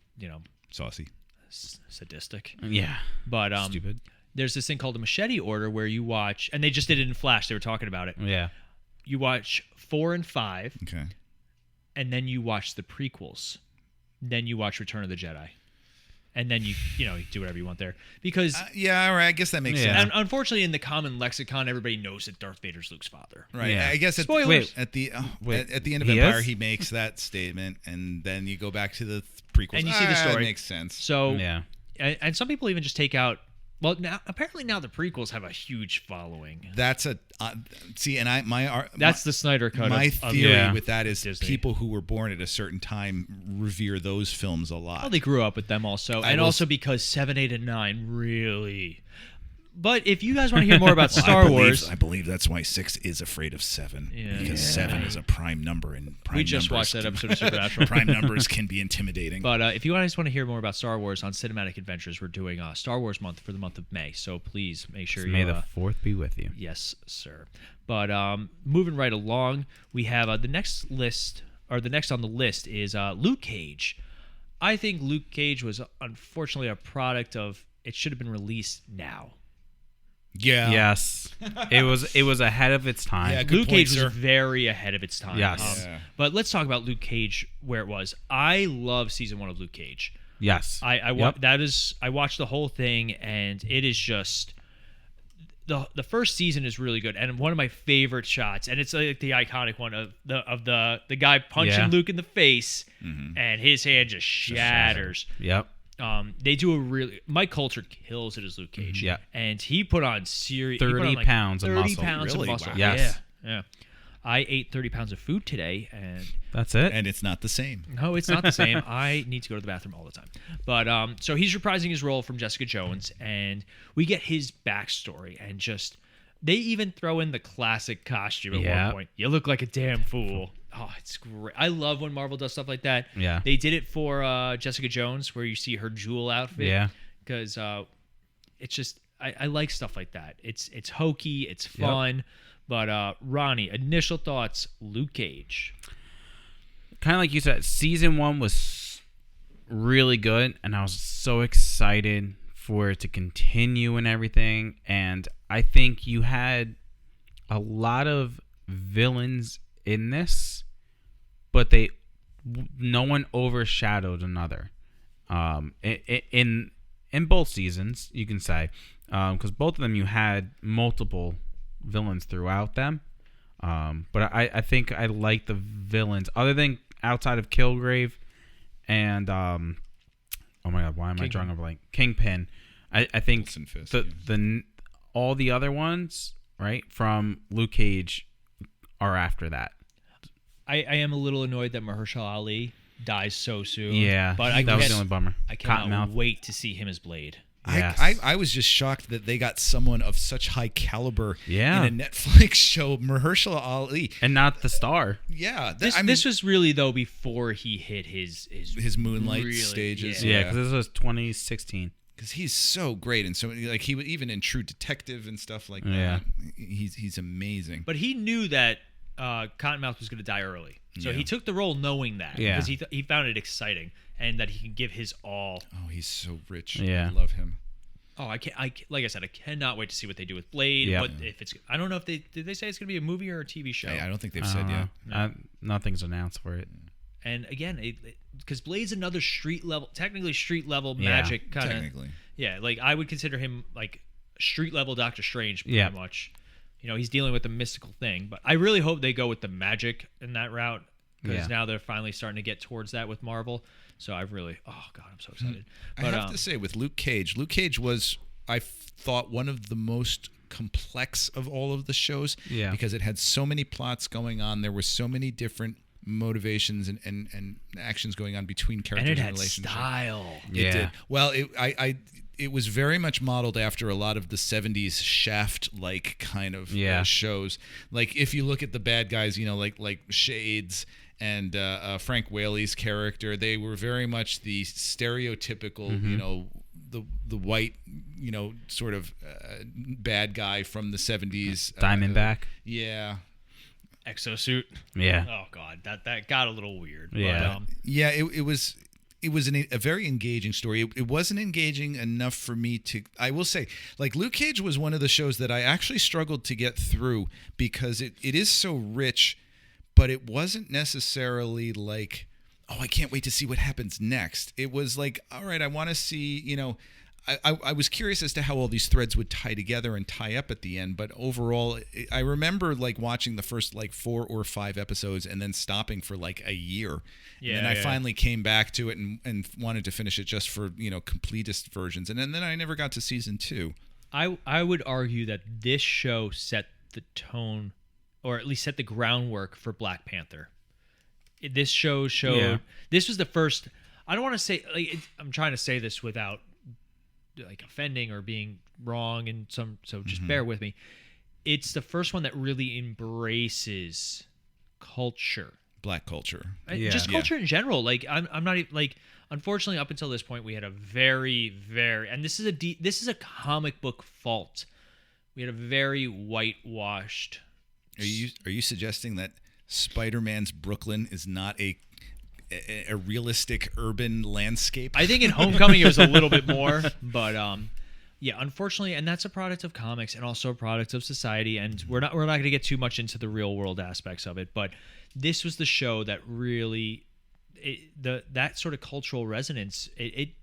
saucy, sadistic. Yeah, but stupid. There's this thing called the Machete Order where you watch, and they just did it in Flash. They were talking about it. Yeah. You watch 4 and 5, okay, and then you watch the prequels. Then you watch Return of the Jedi, and then you do whatever you want there because all right. I guess that makes sense. And unfortunately, in the common lexicon, everybody knows that Darth Vader's Luke's father. Right. Yeah. I guess at the end of Empire, he makes that statement, and then you go back to the prequels, and you see the story. It makes sense. So and some people even just take out. Well, now apparently the prequels have a huge following. That's a that's the Snyder cut. My theory with that is Disney. People who were born at a certain time revere those films a lot. Well, they grew up with them also, also because 7, 8, and 9 really. But if you guys want to hear more about Star Wars, I believe that's why 6 is afraid of 7 because 7 is a prime number, and we just watched that episode of Supernatural. Prime numbers can be intimidating. But if you guys want to hear more about Star Wars on Cinematic Adventures, we're doing Star Wars month for the month of May. So please make sure May the 4th be with you. Yes, sir. But moving right along, we have the next on the list is Luke Cage. I think Luke Cage was unfortunately a product of it should have been released now. Yeah. Yes. It was ahead of its time. Yeah, Luke Cage was very ahead of its time. Yes. But let's talk about Luke Cage where it was. I love season 1 of Luke Cage. Yes. I watched the whole thing, and it is just the first season is really good, and one of my favorite shots, and it's like the iconic one of the guy punching Luke in the face, and his hand just shatters. Yep. They do a really. Mike Coulter kills it as Luke Cage. Yeah, and he put on serious 30 pounds of muscle. 30 pounds of muscle. Wow. Yes. Yeah. I ate 30 pounds of food today, and that's it. And it's not the same. No, it's not the same. I need to go to the bathroom all the time. But so he's reprising his role from Jessica Jones, and we get his backstory, and just they even throw in the classic costume at one point. You look like a damn fool. Oh, it's great. I love when Marvel does stuff like that. Yeah. They did it for Jessica Jones, where you see her jewel outfit. Yeah. Because it's just I like stuff like that. It's hokey, it's fun. Yep. But Ronnie, initial thoughts, Luke Cage. Kind of like you said, season 1 was really good, and I was so excited for it to continue and everything. And I think you had a lot of villains in this, but no one overshadowed another. In both seasons, you can say, because both of them you had multiple villains throughout them, but I think I like the villains other than outside of Kilgrave and oh my god, why am I drawing over like Kingpin? I think all the other ones, right, from Luke Cage are after that. I am a little annoyed that Mahershala Ali dies so soon. Yeah, but that was the only bummer. I cannot wait to see him as Blade. Yes. I was just shocked that they got someone of such high caliber in a Netflix show, Mahershala Ali, and not the star. Yeah, this was really though before he hit his Moonlight stages. Yeah, because this was 2016. Because he's so great, and so like he was even in True Detective and stuff like that. Yeah, he's amazing. But he knew that Cottonmouth was going to die early, so he took the role knowing that because he found it exciting and that he can give his all. Oh, he's so rich. Yeah, I love him. Oh, like I said, I cannot wait to see what they do with Blade. Yeah. What if it's? I don't know if did they say it's going to be a movie or a TV show? I don't think they've said yet. No. Nothing's announced for it. And again, because Blade's another technically street level magic kind of. Technically. Yeah, like I would consider him like street level Doctor Strange pretty much. You know, he's dealing with a mystical thing, but I really hope they go with the magic in that route because now they're finally starting to get towards that with Marvel. So I'm so excited. But, I have to say, with Luke Cage was, I thought, one of the most complex of all of the shows because it had so many plots going on. There were so many different motivations and actions going on between characters and it and had relationships. style. It did. Well, it was very much modeled after a lot of the 70s Shaft-like kind of shows. Like, if you look at the bad guys, like Shades and Frank Whaley's character, they were very much the stereotypical, the white, sort of bad guy from the 70s. Diamondback. Yeah. Exosuit. Yeah. Oh, God. That got a little weird. Yeah. But, it was a very engaging story. It wasn't engaging enough for me to, I will say, like Luke Cage was one of the shows that I actually struggled to get through because it is so rich, but it wasn't necessarily like, oh, I can't wait to see what happens next. It was like, all right, I want to see, I was curious as to how all these threads would tie together and tie up at the end, but overall, I remember like watching the first like 4 or 5 episodes and then stopping for like a year. Yeah, and then I finally came back to it and wanted to finish it just for, completist versions. And then I never got to season 2. I would argue that this show set the tone, or at least set the groundwork for Black Panther. This show showed, this was the first, I don't want to say, I'm trying to say this without like offending or being wrong and so just bear with me. It's the first one that really embraces culture, Black culture, just culture in general. Like I'm not even like, unfortunately up until this point we had a very and this is a comic book fault. We had a very whitewashed. Are you suggesting that Spider-Man's Brooklyn is not a realistic urban landscape? I think in Homecoming it was a little bit more, but unfortunately, and that's a product of comics and also a product of society, and we're not going to get too much into the real world aspects of it, but this was the show that really that sort of cultural resonance,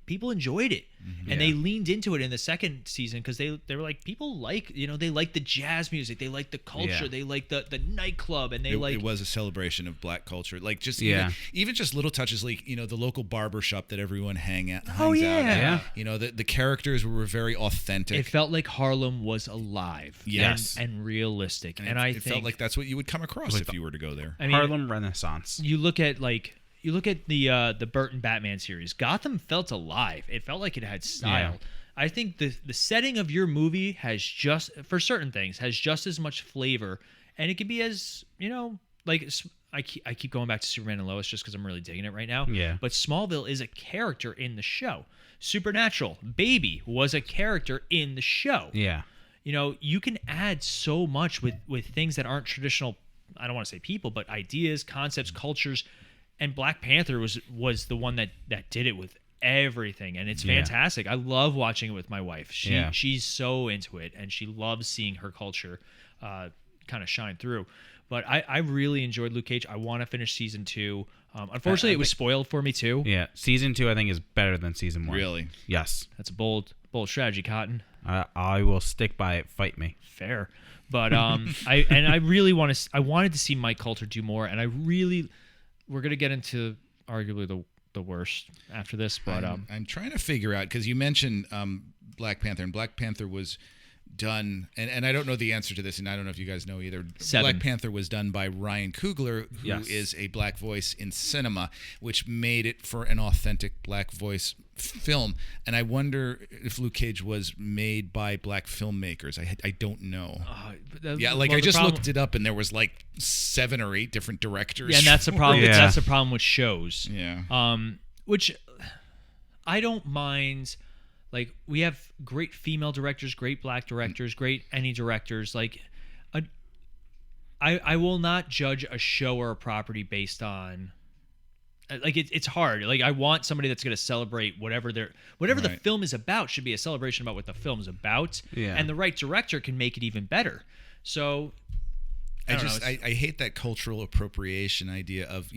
people enjoyed it, and they leaned into it in the second season because they were like, people like, they like the jazz music, they like the culture, they like the nightclub, and it was a celebration of Black culture, like just even just little touches, like the local barber shop that everyone hangs out at. The characters were very authentic. It felt like Harlem was alive, and realistic, and I think it felt like that's what you would come across if you were to go there. I mean, Harlem Renaissance. You look at the Burton Batman series. Gotham felt alive. It felt like it had style. Yeah. I think the setting of your movie has just, for certain things, has just as much flavor, and it can be as, like I keep going back to Superman and Lois just because I'm really digging it right now. Yeah. But Smallville is a character in the show. Supernatural, Baby was a character in the show. Yeah. You can add so much with things that aren't traditional. I don't want to say people, but ideas, concepts, cultures. And Black Panther was the one that did it with everything, and it's fantastic. I love watching it with my wife. She's so into it, and she loves seeing her culture kind of shine through. But I really enjoyed Luke Cage. I want to finish season 2. Unfortunately, it was spoiled for me too. Yeah, season 2 I think is better than season 1. Really? Yes. That's a bold strategy, Cotton. I will stick by it. Fight me. Fair. But I really wanted to see Mike Coulter do more, and we're going to get into arguably the worst after this, but I'm trying to figure out, because you mentioned Black Panther, and Black Panther was done, and I don't know the answer to this, and I don't know if you guys know either. 7. Black Panther was done by Ryan Coogler, who Yes. is a black voice in cinema, which made it for an authentic black voice film. And I wonder if Luke Cage was made by black filmmakers. I don't know. I just looked it up, and there was like 7 or 8 different directors. Yeah, and that's the problem. Yeah. That's the problem with shows. Yeah. Which I don't mind. Like, we have great female directors, great black directors, great any directors. Like, I will not judge a show or a property based on. Like, it's hard. Like, I want somebody that's going to celebrate whatever the film is about. Should be a celebration about what the film's about. Yeah. And the right director can make it even better. So. I hate that cultural appropriation idea of,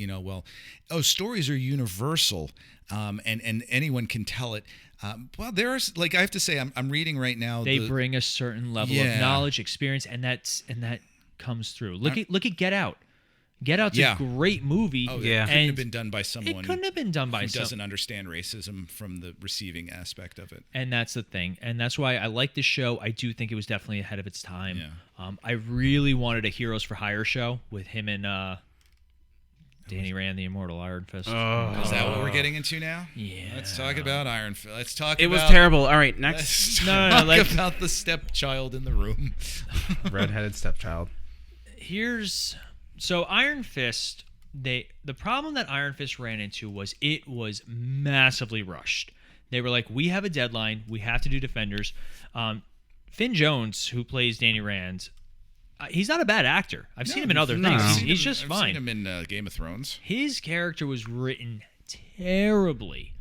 stories are universal, and anyone can tell it. Well, there's I have to say, I'm reading right now. They bring a certain level of knowledge, experience, and that comes through. Look at Get Out. Get Out's a great movie. Oh, yeah. It couldn't have been done by someone. It couldn't have been done by who someone doesn't understand racism from the receiving aspect of it. And that's the thing. And that's why I like this show. I do think it was definitely ahead of its time. Yeah. I really wanted a Heroes for Hire show with him and Danny Rand, the Immortal Iron Fist. Oh. Is that what we're getting into now? Yeah. Let's talk about Iron Fist. Let's talk It about... was terrible. All right, next. Let's talk about the stepchild in the room. Redheaded stepchild. So Iron Fist... The problem that Iron Fist ran into was it was massively rushed. They were like, we have a deadline. We have to do Defenders. Finn Jones, who plays Danny Rand, he's not a bad actor. I've seen him in other things. He's just fine. I've seen him in Game of Thrones. His character was written terribly,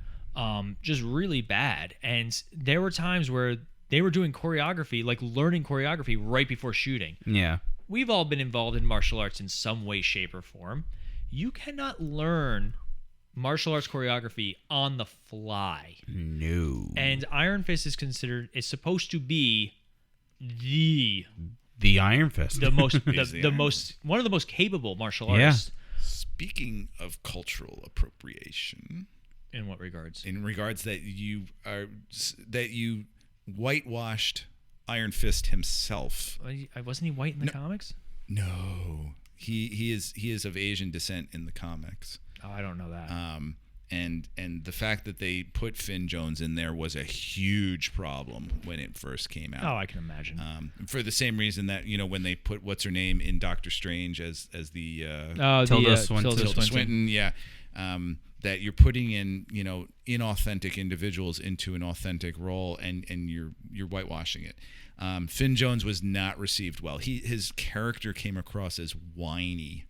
just really bad. And there were times where they were doing choreography, like learning choreography right before shooting. Yeah. We've all been involved in martial arts in some way, shape, or form. You cannot learn martial arts choreography on the fly. No. And Iron Fist is supposed to be the Iron Fist. one of the most capable martial artists. Speaking of cultural appropriation, in what regards? In regards that you whitewashed Iron Fist himself. Wasn't he white in the comics? No. He is of Asian descent in the comics. Oh, I don't know that. And the fact that they put Finn Jones in there was a huge problem when it first came out. Oh, I can imagine. For the same reason that when they put what's her name in Doctor Strange as the Tilda Swinton, yeah. That you're putting in inauthentic individuals into an authentic role, and you're whitewashing it. Finn Jones was not received well. His character came across as whiny.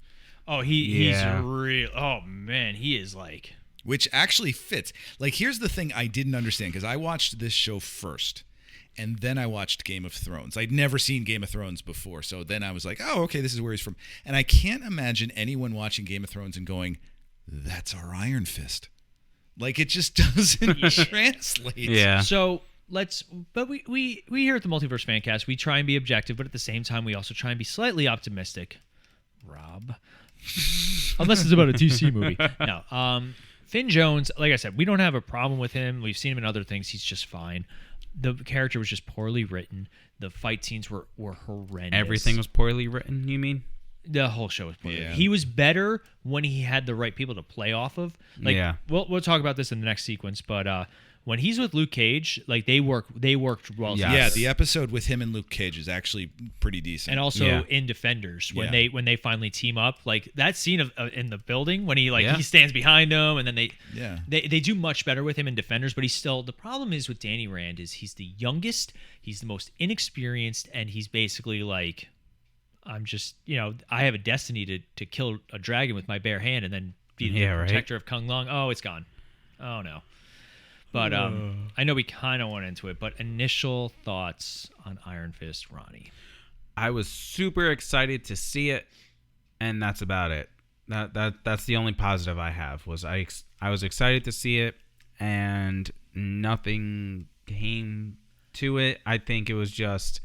Oh, he's real. Oh man, he is like. Which actually fits. Like, here's the thing I didn't understand, because I watched this show first, and then I watched Game of Thrones. I'd never seen Game of Thrones before, so then I was like, oh, okay, this is where he's from. And I can't imagine anyone watching Game of Thrones and going, that's our Iron Fist. Like, it just doesn't translate. Yeah. So but we here at the Multiverse Fancast, we try and be objective, but at the same time, we also try and be slightly optimistic. Rob. Unless it's about a DC movie. No. Finn Jones, like I said, we don't have a problem with him. We've seen him in other things. He's just fine. The character was just poorly written. The fight scenes were horrendous. Everything was poorly written, you mean? The whole show was poorly written. He was better when he had the right people to play off of. Like, yeah. We'll talk about this in the next sequence, but when he's with Luke Cage, like they worked well. Yes. Yeah, the episode with him and Luke Cage is actually pretty decent. And also in Defenders, when they finally team up, like that scene of in the building when he stands behind him, and then they do much better with him in Defenders. But the problem is with Danny Rand is he's the youngest, he's the most inexperienced, and he's basically like, I'm just I have a destiny to kill a dragon with my bare hand and then be the protector of Kung Long. Oh, it's gone. Oh no. But I know we kind of went into it, but initial thoughts on Iron Fist, Ronnie. I was super excited to see it, and that's about it. That's the only positive I have. Was I was excited to see it, and nothing came to it. I think it was just,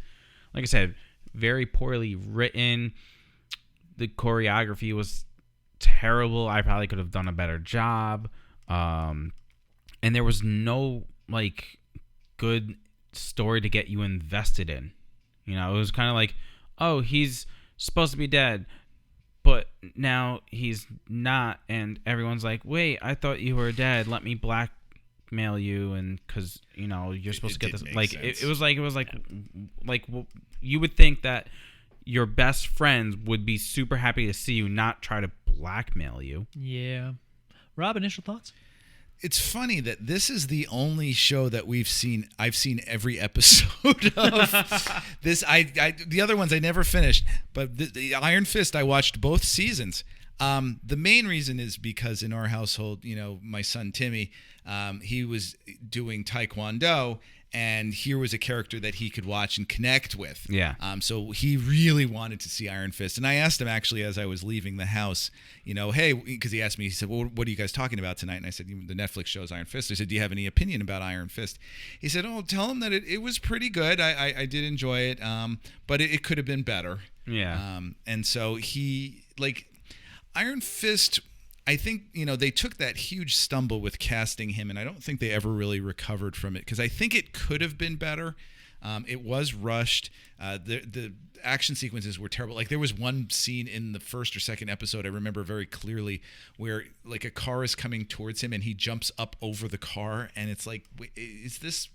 like I said, very poorly written. The choreography was terrible. I probably could have done a better job. And there was no good story to get you invested in. You know, it was kind of like, oh, he's supposed to be dead, but now he's not, and everyone's like, wait, I thought you were dead. Let me blackmail you, and because you know you're supposed to get this. Like it was like well, you would think that your best friends would be super happy to see you, not try to blackmail you. Yeah. Rob, initial thoughts? It's funny that this is the only show that I've seen every episode of. This the other ones I never finished, but the Iron Fist I watched both seasons. The main reason is because in our household, you know, my son Timmy, he was doing Taekwondo, and here was a character that he could watch and connect with. Yeah. So he really wanted to see Iron Fist. And I asked him actually as I was leaving the house, you know, hey, because he asked me, he said, well, what are you guys talking about tonight? And I said, the Netflix show is Iron Fist. I said, do you have any opinion about Iron Fist? He said, oh, tell him that it was pretty good. I did enjoy it, but it could have been better. Yeah. And so Iron Fist, I think, you know, they took that huge stumble with casting him, and I don't think they ever really recovered from it because I think it could have been better. It was rushed. The action sequences were terrible. Like there was one scene in the first or second episode I remember very clearly where like a car is coming towards him and he jumps up over the car, and it's like, wait, is this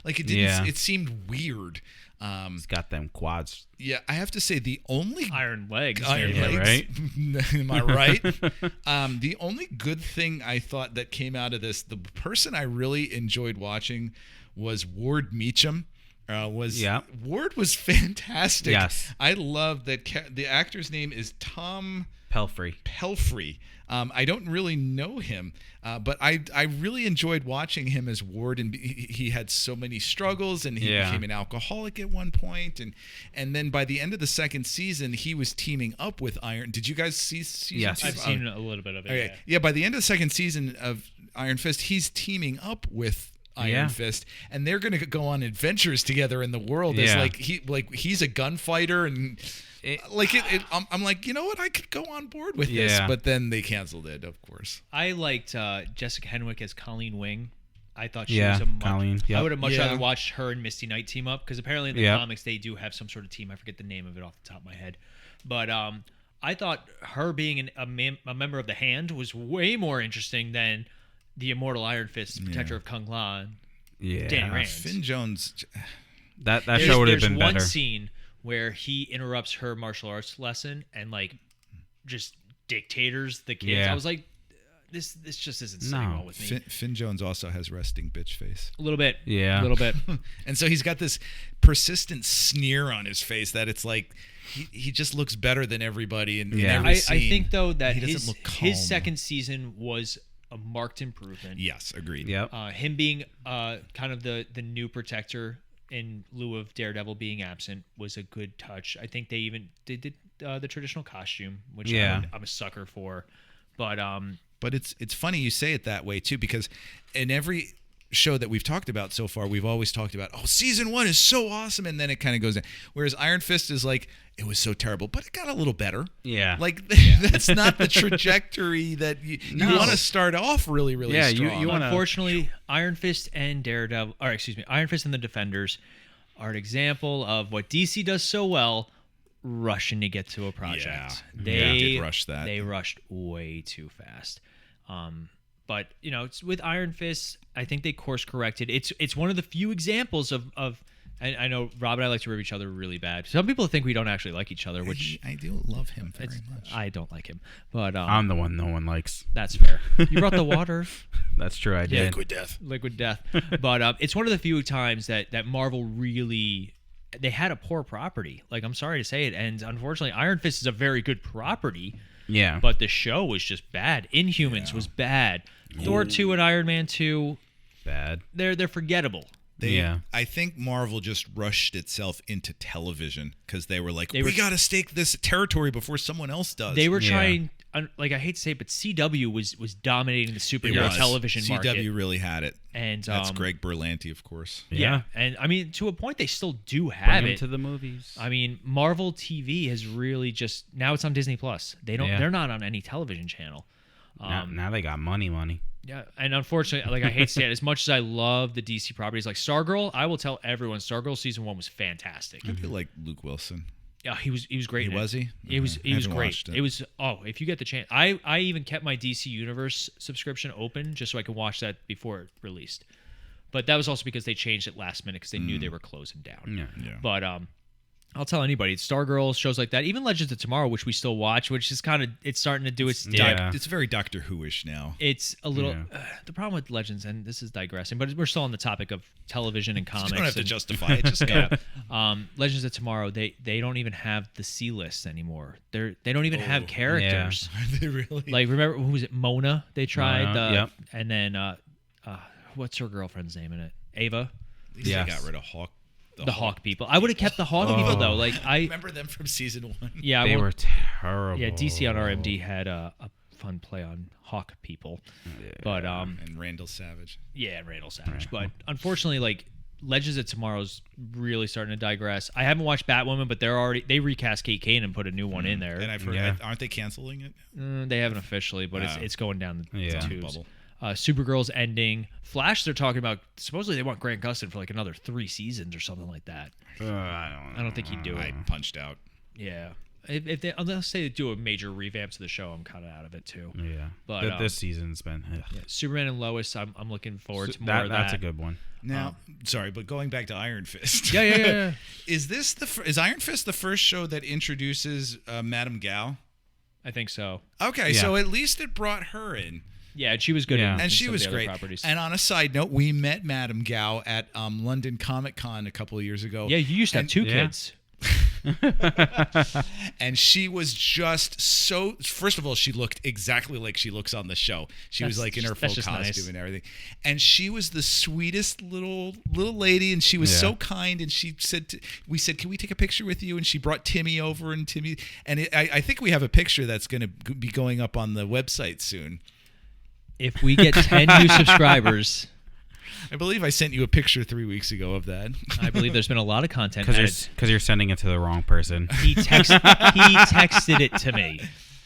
like it didn't? Yeah. It seemed weird. He's got them quads. Yeah, I have to say the only Iron legs, right? Am I right? The only good thing I thought that came out of this, the person I really enjoyed watching was Ward Meacham. Ward was fantastic. Yes, I love that. The actor's name is Tom Pelphrey. I don't really know him, but I really enjoyed watching him as Ward, and he had so many struggles, and he became an alcoholic at one point, and then by the end of the second season, he was teaming up with Iron. Did you guys see season 2? Yes, I've seen a little bit of it. Okay. Yeah, by the end of the second season of Iron Fist, he's teaming up with Iron Fist, and they're going to go on adventures together in the world. As he's a gunfighter, and I'm like, you know what, I could go on board with this, but then they canceled it, of course. I liked Jessica Henwick as Colleen Wing. I thought she was Colleen. I would have much rather watched her and Misty Knight team up, because apparently in the comics they do have some sort of team. I forget the name of it off the top of my head, but I thought her being a member of the Hand was way more interesting than the immortal Iron Fist, protector of Kung La. Danny Rand. Finn Jones. That show would have been better. There's one scene where he interrupts her martial arts lesson and like just dictators the kids. Yeah. I was like, this just isn't sitting well with me. Finn Jones also has resting bitch face. A little bit. Yeah. A little bit. And so he's got this persistent sneer on his face that it's like he just looks better than everybody in every scene. I think though that he his second season was a marked improvement. Yes, agreed. Yep. Him being kind of the new protector in lieu of Daredevil being absent was a good touch. I think they did the traditional costume, which I'm a sucker for. But it's funny you say it that way too, because in every show that we've talked about so far, we've always talked about, oh, season 1 is so awesome, and then it kind of goes down. Whereas Iron Fist is like, it was so terrible, but it got a little better. Yeah. Like that's not the trajectory that you want to start off really, really strong. You unfortunately, Iron Fist and Iron Fist and the Defenders are an example of what DC does so well, rushing to get to a project. They did rush that. They rushed way too fast. But you know, it's with Iron Fist, I think they course corrected. It's one of the few examples of I know Rob and I like to rib each other really bad. Some people think we don't actually like each other, which I do love him very much. I don't like him, but I'm the one no one likes. That's fair. You brought the water. That's true. I did. Liquid death. But it's one of the few times that Marvel really, they had a poor property. Like, I'm sorry to say it, and unfortunately, Iron Fist is a very good property. Yeah. But the show was just bad. Inhumans was bad. Thor 2 and Iron Man 2, bad. They're forgettable. I think Marvel just rushed itself into television because they were like, we got to stake this territory before someone else does. They were trying, like, I hate to say it, but CW was dominating the superhero television market. CW really had it. And that's Greg Berlanti, of course. Yeah. And I mean, to a point, they still do have Bring it. to the movies. I mean, Marvel TV has really just, now it's on Disney Plus. They're not on any television channel. Now they got money. Yeah, and unfortunately, like I hate to say it, as much as I love the DC properties, like Stargirl, I will tell everyone Stargirl season 1 was fantastic. I feel like Luke Wilson. Yeah, he was great. Was he? He was great. It was if you get the chance, I even kept my DC Universe subscription open just so I could watch that before it released. But that was also because they changed it last minute because they knew they were closing down. Yeah. But I'll tell anybody, it's Stargirl, shows like that, even Legends of Tomorrow, which we still watch, which is it's starting to do its dip. It's very Doctor Who-ish now. It's a little the problem with Legends, and this is digressing, but we're still on the topic of television and comics. You don't have to justify it. Just go. Legends of Tomorrow, they don't even have the C list anymore. They don't even have characters. Yeah. Are they really? Like, remember who was it? Mona. They tried. Yep. And then what's her girlfriend's name in it? Ava. At least they got rid of Hawk. The Hawk people. I would have kept the Hawk people though. Like I remember them from season 1. Yeah, they were terrible. Yeah, DC on RMD had a fun play on Hawk people, but and Randall Savage. Yeah, and Randall Savage. But unfortunately, like Legends of Tomorrow's really starting to digress. I haven't watched Batwoman, but they recast Kate Kane and put a new one in there. And I've heard, aren't they canceling it? They haven't officially, but it's going down the tubes. Bubble. Supergirl's ending. Flash, they're talking about supposedly they want Grant Gustin for like another 3 seasons or something like that. I don't think he'd do it. I punched out. Yeah. Unless they do a major revamp to the show, I'm kind of out of it too. Yeah. But this season's been Superman and Lois. I'm looking forward to more of that. That's a good one. Now, sorry, but going back to Iron Fist. Yeah. Is Iron Fist the first show that introduces Madame Gao? I think so. Okay, so at least it brought her in. Yeah, and she was good. And she was great. And on a side note, we met Madame Gao at London Comic Con a couple of years ago. Yeah, you used to have 2 kids. And she was just so. First of all, she looked exactly like she looks on the show. She was like in her full costume nice. and everything. And she was the sweetest little lady, and she was so kind. And she said, "We said, can we take a picture with you?" And she brought Timmy over, and Timmy. And I think we have a picture that's going to be going up on the website soon. If we get 10 new subscribers. I believe I sent you a picture 3 weeks ago of that. I believe there's been a lot of content. Because you're sending it to the wrong person. He texted it to me.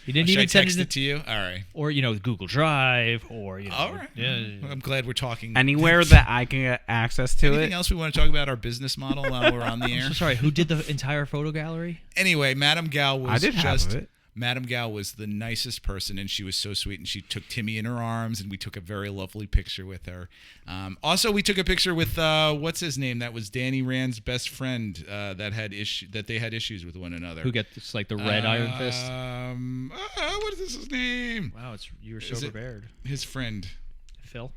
He didn't even send it to you. All right. Or Google Drive, or All right. Yeah. I'm glad we're talking anywhere that I can get access to Anything else we want to talk about our business model while we're on the air? I'm so sorry. Who did the entire photo gallery? Anyway, Madame Gao was I did half of it. Madame Gao was the nicest person, and she was so sweet, and she took Timmy in her arms, and we took a very lovely picture with her. Also, we took a picture with what's his name? That was Danny Rand's best friend that they had issues with one another. Who gets like the red Iron Fist? What is his name? Wow, you were so prepared. His friend, Phil.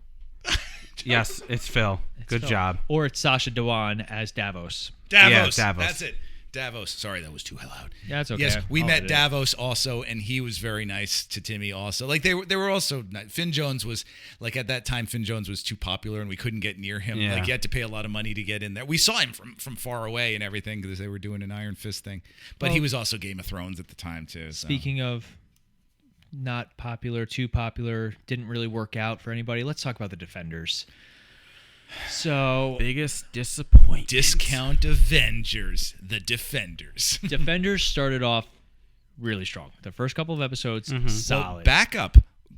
Yes, it's Phil. Good job. Or it's Sasha Dewan as Davos. Davos. That's it. Davos. Sorry, that was too loud. Yeah, that's okay. Yes, we met Davos also, and he was very nice to Timmy also. Like they were also Finn Jones was like at that time Finn Jones was too popular and we couldn't get near him. Yeah. Like you had to pay a lot of money to get in there. We saw him from far away and everything because they were doing an Iron Fist thing. But he was also Game of Thrones at the time too. So. Speaking of not popular, too popular, didn't really work out for anybody. Let's talk about the Defenders. So biggest disappointment. Discount Avengers, the Defenders. Defenders started off really strong. The first couple of episodes, solid. Well, back up.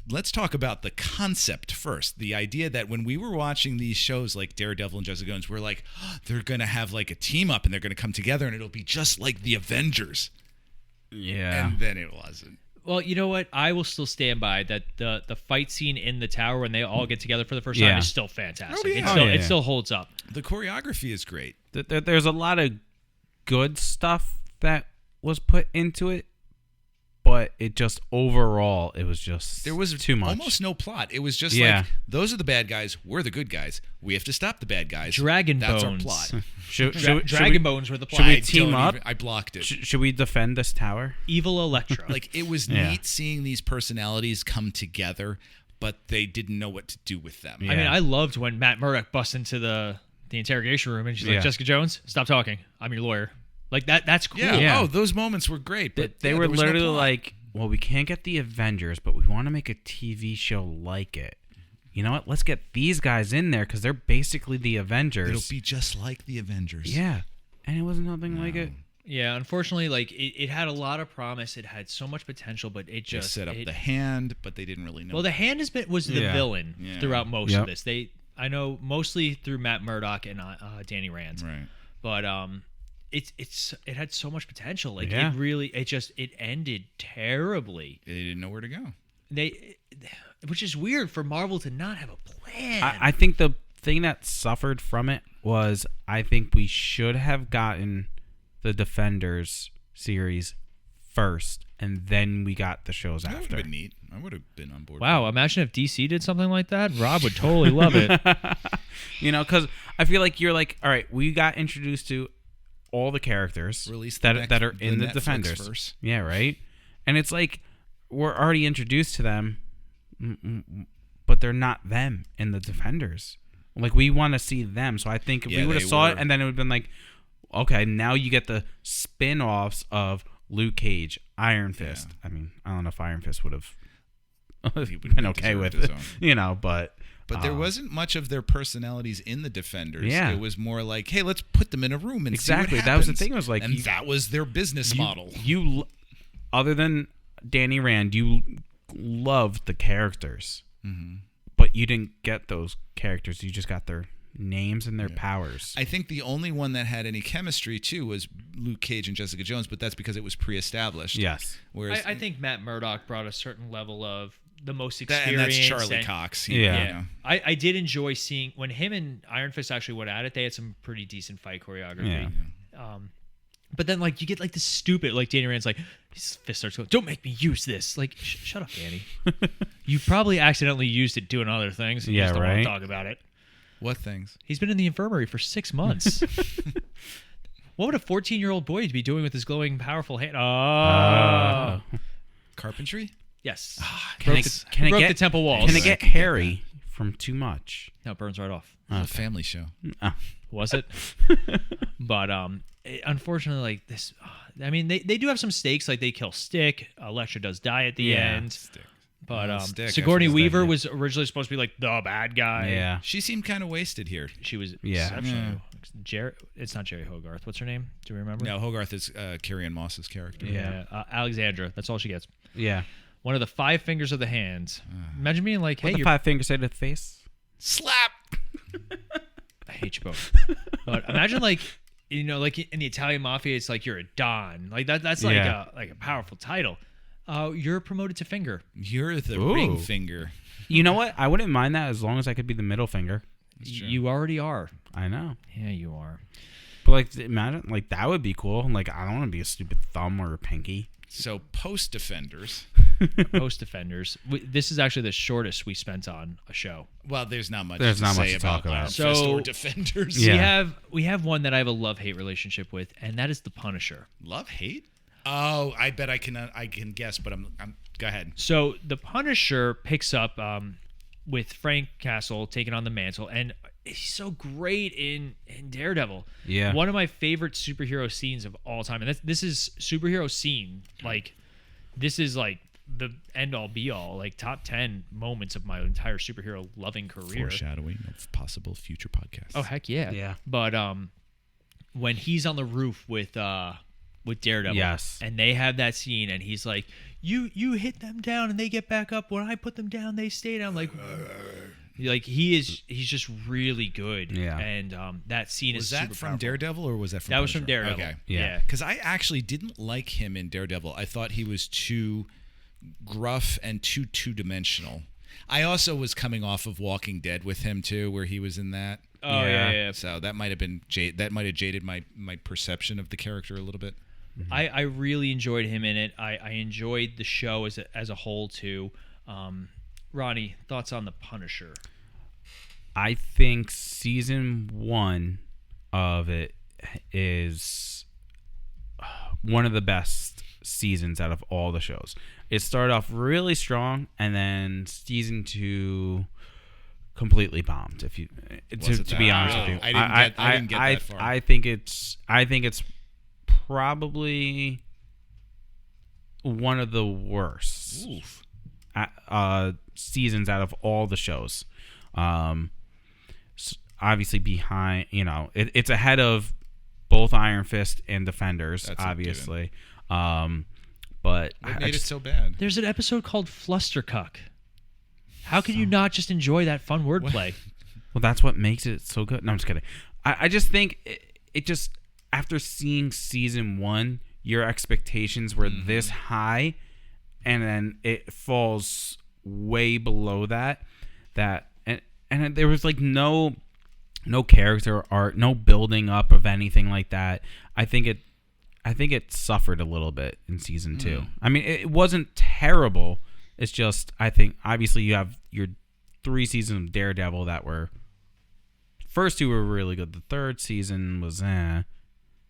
Let's talk about the concept first. The idea that when we were watching these shows like Daredevil and Jessica Jones, we're like, they're going to have like a team up and they're going to come together and it'll be just like the Avengers. Yeah. And then it wasn't. Well, you know what? I will still stand by that the fight scene in the tower when they all get together for the first time is still fantastic. It still holds up. The choreography is great. There's a lot of good stuff that was put into it, but it just overall it was just there was too much. Almost no plot. It was just like those are the bad guys, we're the good guys. We have to stop the bad guys. Dragon That's Bones. our plot. Dragon Bones were the plot. Should we team up? I blocked it. Should we defend this tower? Evil Electra. Like it was neat seeing these personalities come together, but they didn't know what to do with them. I mean, I loved when Matt Murdock busts into the interrogation room and she's like, Jessica Jones, stop talking. I'm your lawyer. Like that's cool. Yeah. Oh, those moments were great. But they were literally like, well, we can't get the Avengers, but we want to make a TV show like it. You know what? Let's get these guys in there because they're basically the Avengers. It'll be just like the Avengers. Yeah. And it was nothing like it. Yeah, unfortunately, like it had a lot of promise. It had so much potential, but it just set up the Hand, but they didn't really know. Well, the Hand was the villain throughout most of this. I know mostly through Matt Murdock and Danny Rand. Right. But it had so much potential. Like it ended terribly. They didn't know where to go. Which is weird for Marvel to not have a plan. I think the thing that suffered from it was I think we should have gotten the Defenders series first, and then we got the shows after. That would have been neat. I would have been on board. Wow, imagine if DC did something like that. Rob would totally love it. Because I feel like you're like, all right, we got introduced to all the characters that are in the Defenders. Verse. Yeah, right? And it's like we're already introduced to them, but they're not them in the Defenders. Like, we want to see them. So I think if we would have saw it, and then it would have been like, okay, now you get the spin-offs of Luke Cage, Iron Fist. I mean, I don't know if Iron Fist would have been okay with it, but there wasn't much of their personalities in the Defenders. Yeah. It was more like, hey, let's put them in a room and see what happens. That was the thing. It was like, and that was their business model. You, other than Danny Rand, you loved the characters, but you didn't get those characters. You just got their names and their powers. I think the only one that had any chemistry too was Luke Cage and Jessica Jones, but that's because it was pre-established. Yes. Whereas I think Matt Murdock brought a certain level of the most experience. And that's Charlie Cox. I did enjoy seeing when him and Iron Fist actually went at it. They had some pretty decent fight choreography. Yeah. But then, like, you get like this stupid, like Danny Rand's like, his fist starts going, "Don't make me use this." Like, shut up, Danny. You probably accidentally used it doing other things. And you just don't want to talk about it. What things? He's been in the infirmary for 6 months. What would a 14-year-old boy be doing with his glowing, powerful hand? Carpentry? Yes. Can it broke the temple walls. Can it get hairy from too much? No, it burns right off. It was a family show. Was it? But unfortunately, like this, I mean, they do have some stakes. Like they kill Stick. Elektra does die at the end. Stick. But Stick, Sigourney Weaver was originally supposed to be like the bad guy. Yeah. She seemed kind of wasted here. She was exceptional. It's not Jerry Hogarth. What's her name? Do you remember? No, Hogarth is Carrie-Ann Moss's character. Yeah. Alexandra. That's all she gets. Yeah. One of the 5 fingers of the hand. Imagine being like, hey, the 5 fingers say to the face? Slap! I hate you both. But imagine like, like in the Italian mafia, it's like you're a Don. Like that's like a powerful title. You're promoted to finger. You're the ring finger. You know what? I wouldn't mind that as long as I could be the middle finger. You already are. I know. Yeah, you are. But like, imagine like that would be cool. Like, I don't want to be a stupid thumb or a pinky. So post Defenders. This is actually the shortest we spent on a show. Well, there's not much. There's to not say much to talk about. So Defenders. Yeah. We have one that I have a love-hate relationship with, and that is the Punisher. Love-hate? Oh, I bet I can guess, but I'm go ahead. So the Punisher picks up with Frank Castle taking on the mantle, and he's so great in Daredevil. Yeah. One of my favorite superhero scenes of all time, and this is superhero scene. Like, this is like the end-all be-all, like top 10 moments of my entire superhero loving career. Foreshadowing of possible future podcasts. Oh heck yeah. Yeah. But when he's on the roof with Daredevil, yes, and they have that scene, and he's like, "You hit them down, and they get back up. When I put them down, they stay down." Like he's just really good. Yeah. And that scene was is that super from powerful. Daredevil, or was that from? That was Punisher? from Daredevil. Okay. Yeah. Because I actually didn't like him in Daredevil. I thought he was too gruff and too two-dimensional. I also was coming off of Walking Dead with him too, where he was in that. Oh yeah. So that might have been that might have jaded my perception of the character a little bit. Mm-hmm. I really enjoyed him in it. I enjoyed the show as a whole too. Ronnie, thoughts on the Punisher? I think season 1 of it is one of the best seasons out of all the shows. It started off really strong, and then season 2 completely bombed. If you to be honest with you, I didn't get that far. I think it's probably one of the worst seasons out of all the shows. Obviously behind, it's ahead of both Iron Fist and Defenders, That's a obviously. What But made it so bad? There's an episode called Flustercuck. How can you not just enjoy that fun wordplay? Well, that's what makes it so good. No, I'm just kidding. I just think it just, after seeing season 1, your expectations were this high, and then it falls way below that. And there was like no character art, no building up of anything like that. I think it suffered a little bit in season 2. I mean, it wasn't terrible. It's just, I think, obviously you have your 3 seasons of Daredevil that were, first 2 were really good. The 3rd season was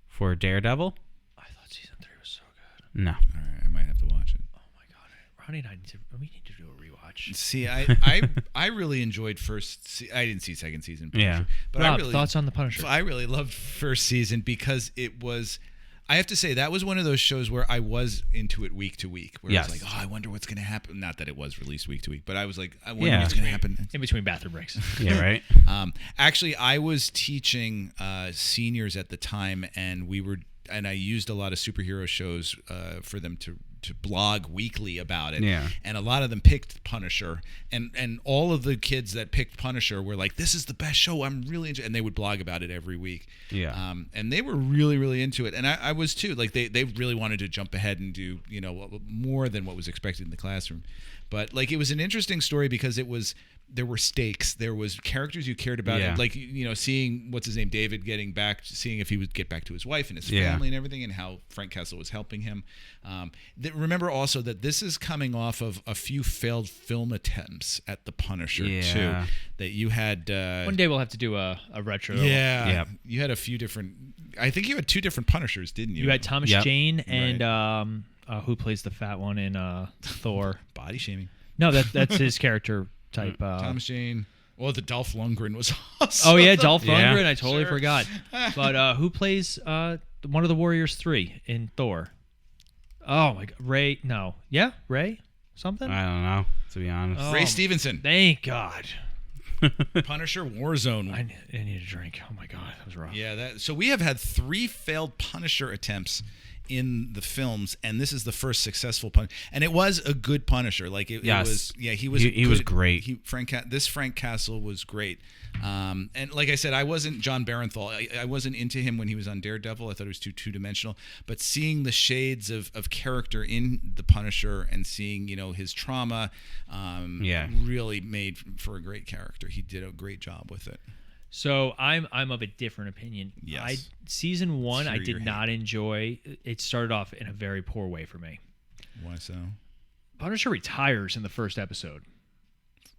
for Daredevil. I thought season 3 was so good. No. All right, I might have to watch it. Oh my god, Ronnie and I need to do a rewatch. See, I really enjoyed I didn't see second season. Punisher, Yeah. but Rob, I really, thoughts on the Punisher? I really loved first season because it was. I have to say that was one of those shows where I was into it week to week. Where I was like, oh, I wonder what's going to happen. Not that it was released week to week, but I was like, I wonder what's going to happen. In between bathroom breaks. Yeah, right. Actually, I was teaching seniors at the time, and I used a lot of superhero shows for them to blog weekly about it. Yeah. And a lot of them picked Punisher, and all of the kids that picked Punisher were like, this is the best show, I'm really into it. And they would blog about it every week. Yeah. And they were really, really into it. And I was too. Like they really wanted to jump ahead and do, more than what was expected in the classroom. But like it was an interesting story because there were stakes. There was characters you cared about. Yeah. Like, seeing what's his name, David, getting back, seeing if he would get back to his wife and his family and everything, and how Frank Castle was helping him. Remember also that this is coming off of a few failed film attempts at the Punisher too. That you had. One day we'll have to do a retro. Yeah. Yeah. You had a few different. I think you had 2 different Punishers, didn't you? You had Thomas Jane and who plays the fat one in Thor? Body shaming. No, that's his character type. Thomas Jane. Well, the Dolph Lundgren was awesome. Oh yeah, Dolph Lundgren. I totally forgot. But who plays one of the Warriors 3 in Thor? Oh my God, Ray? No, yeah, Ray. Something. I don't know, to be honest. Ray Stevenson. Thank God. Punisher Warzone. I need a drink. Oh my God, that was rough. Yeah, so we have had 3 failed Punisher attempts in the films, and this is the first successful Punisher, and it was a good Punisher. Like it was, he was. He was great. This Frank Castle was great, and like I said, I wasn't John Barenthal. I wasn't into him when he was on Daredevil. I thought it was too two-dimensional. But seeing the shades of character in the Punisher and seeing his trauma, really made for a great character. He did a great job with it. So I'm of a different opinion. Yes. Season 1, I did not enjoy. It started off in a very poor way for me. Why so? Punisher retires in the first episode.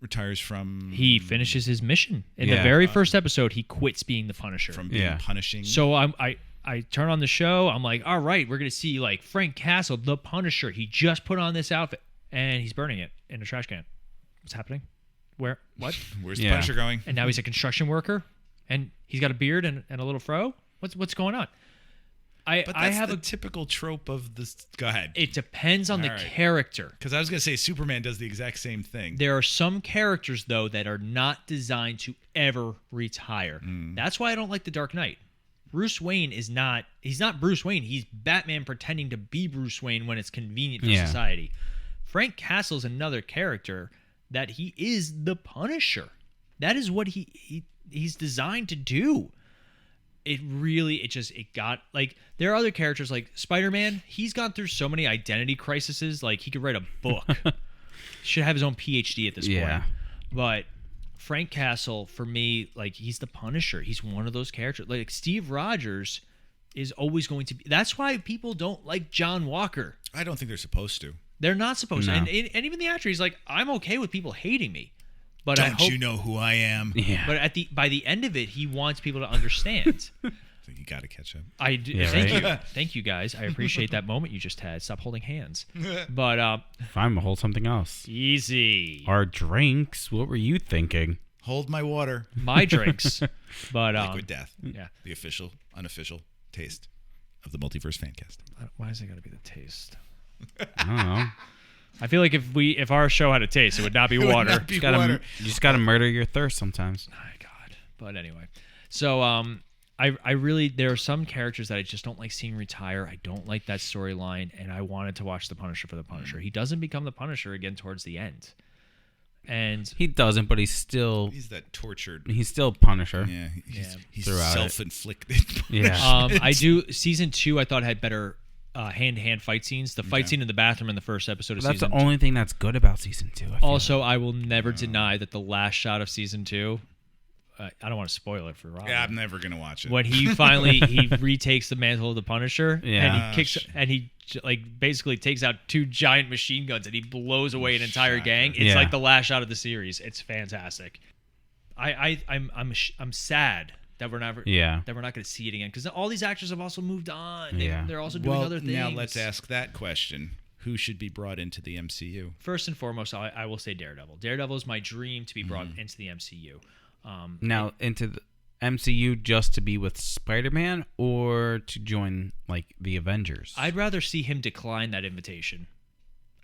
Retires from... He finishes his mission. In the very first episode, he quits being the Punisher. From being punishing. So I turn on the show. I'm like, all right, we're going to see like Frank Castle, the Punisher. He just put on this outfit, and he's burning it in a trash can. What's happening? Where? What? Where's the Punisher going? And now he's a construction worker, and he's got a beard and a little fro. What's going on? But that's the typical trope of this. Go ahead. It depends on the character. Because I was going to say Superman does the exact same thing. There are some characters, though, that are not designed to ever retire. That's why I don't like The Dark Knight. Bruce Wayne he's not Bruce Wayne. He's Batman pretending to be Bruce Wayne when it's convenient for society. Frank Castle's another character that he is the Punisher. That is what he's designed to do. It got like, there are other characters like Spider-Man. He's gone through so many identity crises. Like, he could write a book. Should have his own PhD at this point. But Frank Castle, for me, like, he's the Punisher. He's one of those characters. Like, Steve Rogers is always going to be. That's why people don't like John Walker. I don't think they're supposed to. They're not supposed No. to. And even the actor, he's like, I'm okay with people hating me. But Don't you know who I am? Yeah. But by the end of it, he wants people to understand. So you got to catch up. Thank you. Thank you, guys. I appreciate that moment you just had. Stop holding hands. But fine, we'll hold something else. Easy. Our drinks. What were you thinking? Hold my water. My drinks. But Liquid Death. Yeah. The official, unofficial taste of the Multiverse Fancast. Why is it got to be the taste? I don't know. I feel like if our show had a taste, it would not be It would water. not be You just gotta murder your thirst sometimes. My God. But anyway, so I really, there are some characters that I just don't like seeing retire. I don't like that storyline, and I wanted to watch the Punisher for the Punisher. He doesn't become the Punisher again towards the end, and he doesn't, but he's that tortured. He's still Punisher. Yeah, he's throughout self-inflicted. Yeah. I do. Season 2, I thought had better hand-to-hand fight scenes. The fight scene in the bathroom in the first episode of that's season the only thing that's good about season 2. Also, I will never deny that the last shot of season 2. I don't want to spoil it for Rob. Yeah, I'm never gonna watch it. When he finally retakes the mantle of the Punisher, Yeah. and he kicks and he like basically takes out 2 giant machine guns and he blows away an entire gang. It's like the last shot of the series. It's fantastic. I'm sad that we're not going to see it again, because all these actors have also moved on. They're also doing other things. Now let's ask that question: who should be brought into the MCU? First and foremost, I will say Daredevil. Daredevil is my dream to be brought into the MCU. Now, into the MCU just to be with Spider-Man or to join like the Avengers? I'd rather see him decline that invitation.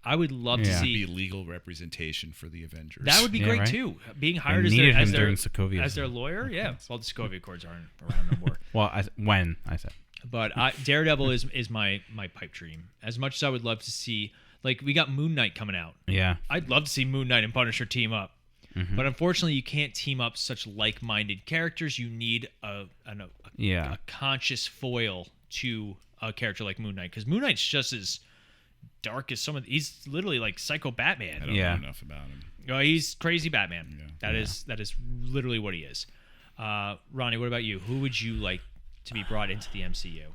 I would love to see be legal representation for the Avengers. That would be great too. Being hired as their lawyer. Yeah. Well, the Sokovia Accords aren't around no more. Well, I said. But Daredevil is my pipe dream. As much as I would love to see, like, we got Moon Knight coming out. Yeah. I'd love to see Moon Knight and Punisher team up. Mm-hmm. But unfortunately, you can't team up such like-minded characters. You need a conscious foil to a character like Moon Knight, because Moon Knight's just as dark as he's literally like Psycho Batman. I don't know enough about him. No, he's crazy Batman. Yeah. That is literally what he is. Ronnie, what about you? Who would you like to be brought into the MCU?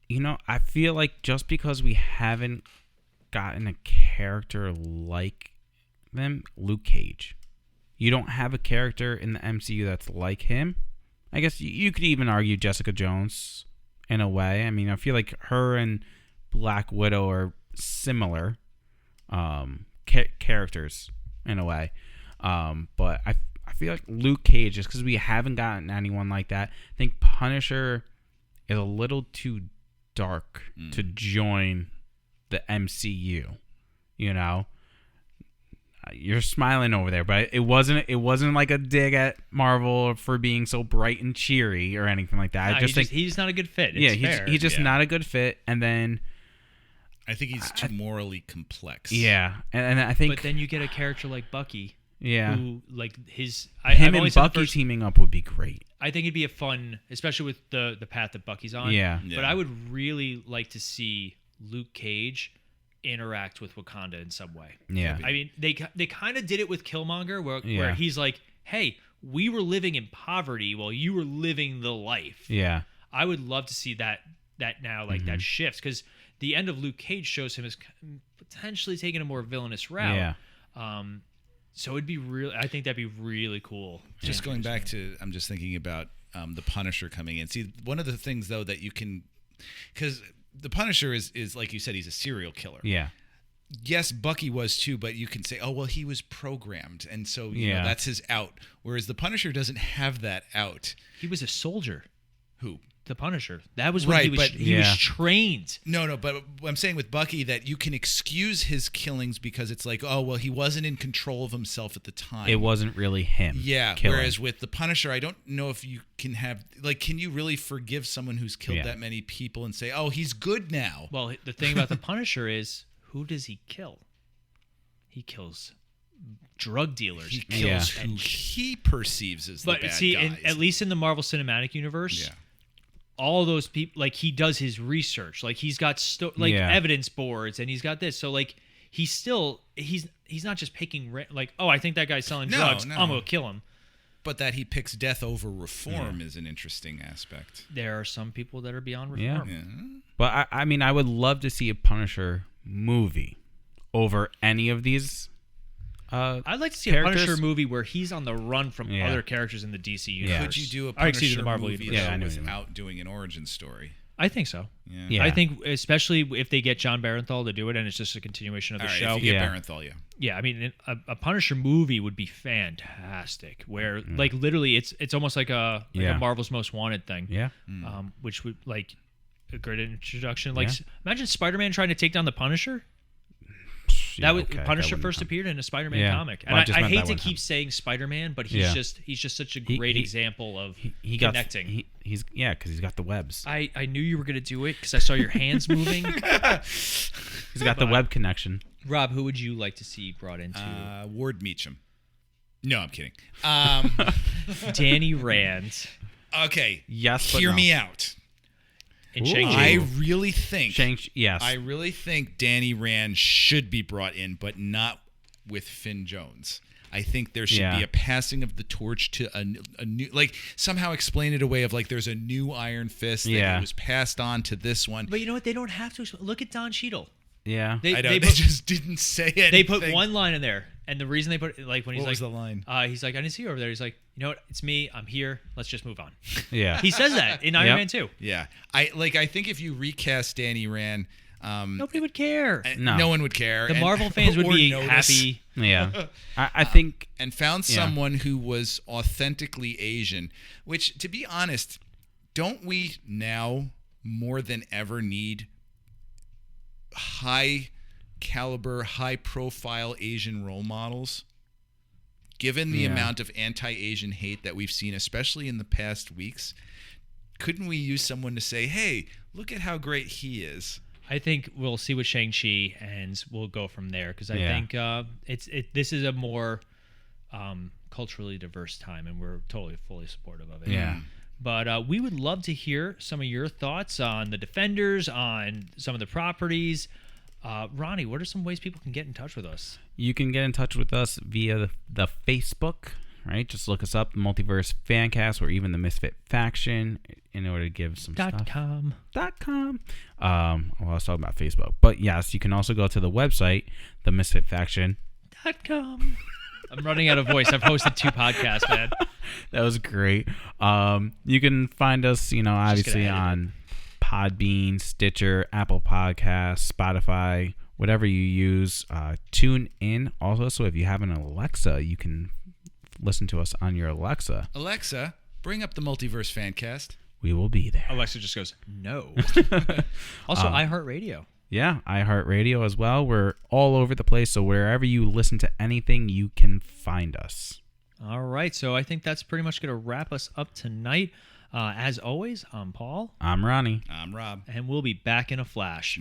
You know, I feel like just because we haven't gotten a character like them, Luke Cage. You don't have a character in the MCU that's like him. I guess you could even argue Jessica Jones in a way. I mean, I feel like her and Black Widow are similar characters in a way. But I feel like Luke Cage, just because we haven't gotten anyone like that, I think Punisher is a little too dark to join the MCU. You know? You're smiling over there, but it wasn't like a dig at Marvel for being so bright and cheery or anything like that. I just think he's not a good fit. It's he's just not a good fit. And then I think he's too morally complex. Yeah, and I think. But then you get a character like Bucky. Yeah. Who, like, him and Bucky teaming up would be great. I think it'd be a fun, especially with the path that Bucky's on. Yeah. But I would really like to see Luke Cage interact with Wakanda in some way. Yeah. I mean, they kind of did it with Killmonger, where he's like, hey, we were living in poverty while you were living the life. Yeah. I would love to see that now, like, that shifts, because the end of Luke Cage shows him as potentially taking a more villainous route. Yeah. So it'd be really, I think that'd be really cool. Just going back to, I'm just thinking about the Punisher coming in. See, one of the things though that you can, because the Punisher is like you said, he's a serial killer. Yeah. Yes, Bucky was too, but you can say, oh well, he was programmed, and so you know, that's his out. Whereas the Punisher doesn't have that out. He was a soldier. Who? The Punisher. That was when he was trained. No, but I'm saying with Bucky that you can excuse his killings because it's like, oh, well, he wasn't in control of himself at the time. It wasn't really him. Yeah, killing. Whereas with the Punisher, I don't know if you can have, like, can you really forgive someone who's killed that many people and say, oh, he's good now? Well, the thing about the Punisher is, who does he kill? He kills drug dealers. He kills who he perceives as the bad guys. At least in the Marvel Cinematic Universe, all those people, like, he does his research. Like, he's got evidence boards, and he's got this. So, like, he's not just picking, like, oh, I think that guy's selling drugs. I'm gonna kill him. But that he picks death over reform is an interesting aspect. There are some people that are beyond reform. Yeah. But I mean, I would love to see a Punisher movie over any of these. I'd like to see a Punisher movie where he's on the run from other characters in the DC universe. Could you do a Punisher the Marvel movie without doing an origin story? I think so. Yeah. I think especially if they get John Barenthal to do it, and it's just a continuation of the show. If you get Barenthal, Yeah, I mean, a Punisher movie would be fantastic. Where like literally, it's almost like a Marvel's Most Wanted thing. Yeah. Which would like a great introduction. Like imagine Spider-Man trying to take down the Punisher. Yeah, Punisher first appeared in a Spider-Man Yeah. comic, and Well, I I just meant hate that to one keep time. saying Spider-Man, but he's just such a great example of connecting. Because he's got the webs. I knew you were gonna do it because I saw your hands moving. He's got the web connection. Rob, who would you like to see brought into? Ward Meacham. No, I'm kidding. Danny Rand. Okay. Yes, but hear no. me out. And Shang-Chi. I really think yes. I really think Danny Rand should be brought in, but not with Finn Jones. I think there should be a passing of the torch to a new, like somehow explain it away of like there's a new Iron Fist that was passed on to this one. But you know what? They don't have to. Look at Don Cheadle. Yeah, They just didn't say anything. They put one line in there, and the reason they put it, like when he's What was like, the line? He's like, I didn't see you over there. He's like, you know what? It's me. I'm here. Let's just move on. Yeah, he says that in Iron Man 2. Yeah, I think if you recast Danny Rand, nobody would care. No one would care. The Marvel fans would be happy. Yeah, I think and found someone who was authentically Asian. Which, to be honest, don't we now more than ever need high caliber, high profile Asian role models? Given the amount of anti-Asian hate that we've seen, especially in the past weeks, couldn't we use someone to say, hey, look at how great he is? I think we'll see with Shang-Chi, and we'll go from there, because I think this is a more culturally diverse time, and we're totally fully supportive of it. Yeah. But we would love to hear some of your thoughts on the Defenders, on some of the properties. Ronnie, what are some ways people can get in touch with us? You can get in touch with us via the Facebook, right? Just look us up, the Multiverse Fancast, or even the Misfit Faction, in order to give some stuff. .com. Well, I was talking about Facebook. But yes, you can also go to the website, the Misfit Faction. .com. I'm running out of voice. I've hosted 2 podcasts, man. That was great. You can find us, obviously on Podbean, Stitcher, Apple Podcasts, Spotify, whatever you use. Tune in. Also, so if you have an Alexa, you can listen to us on your Alexa. Alexa, bring up the Multiverse Fancast. We will be there. Alexa just goes, no. Also, iHeartRadio. Yeah, iHeartRadio as well. We're all over the place, so wherever you listen to anything, you can find us. All right, so I think that's pretty much going to wrap us up tonight. As always, I'm Paul. I'm Ronnie. I'm Rob. And we'll be back in a flash.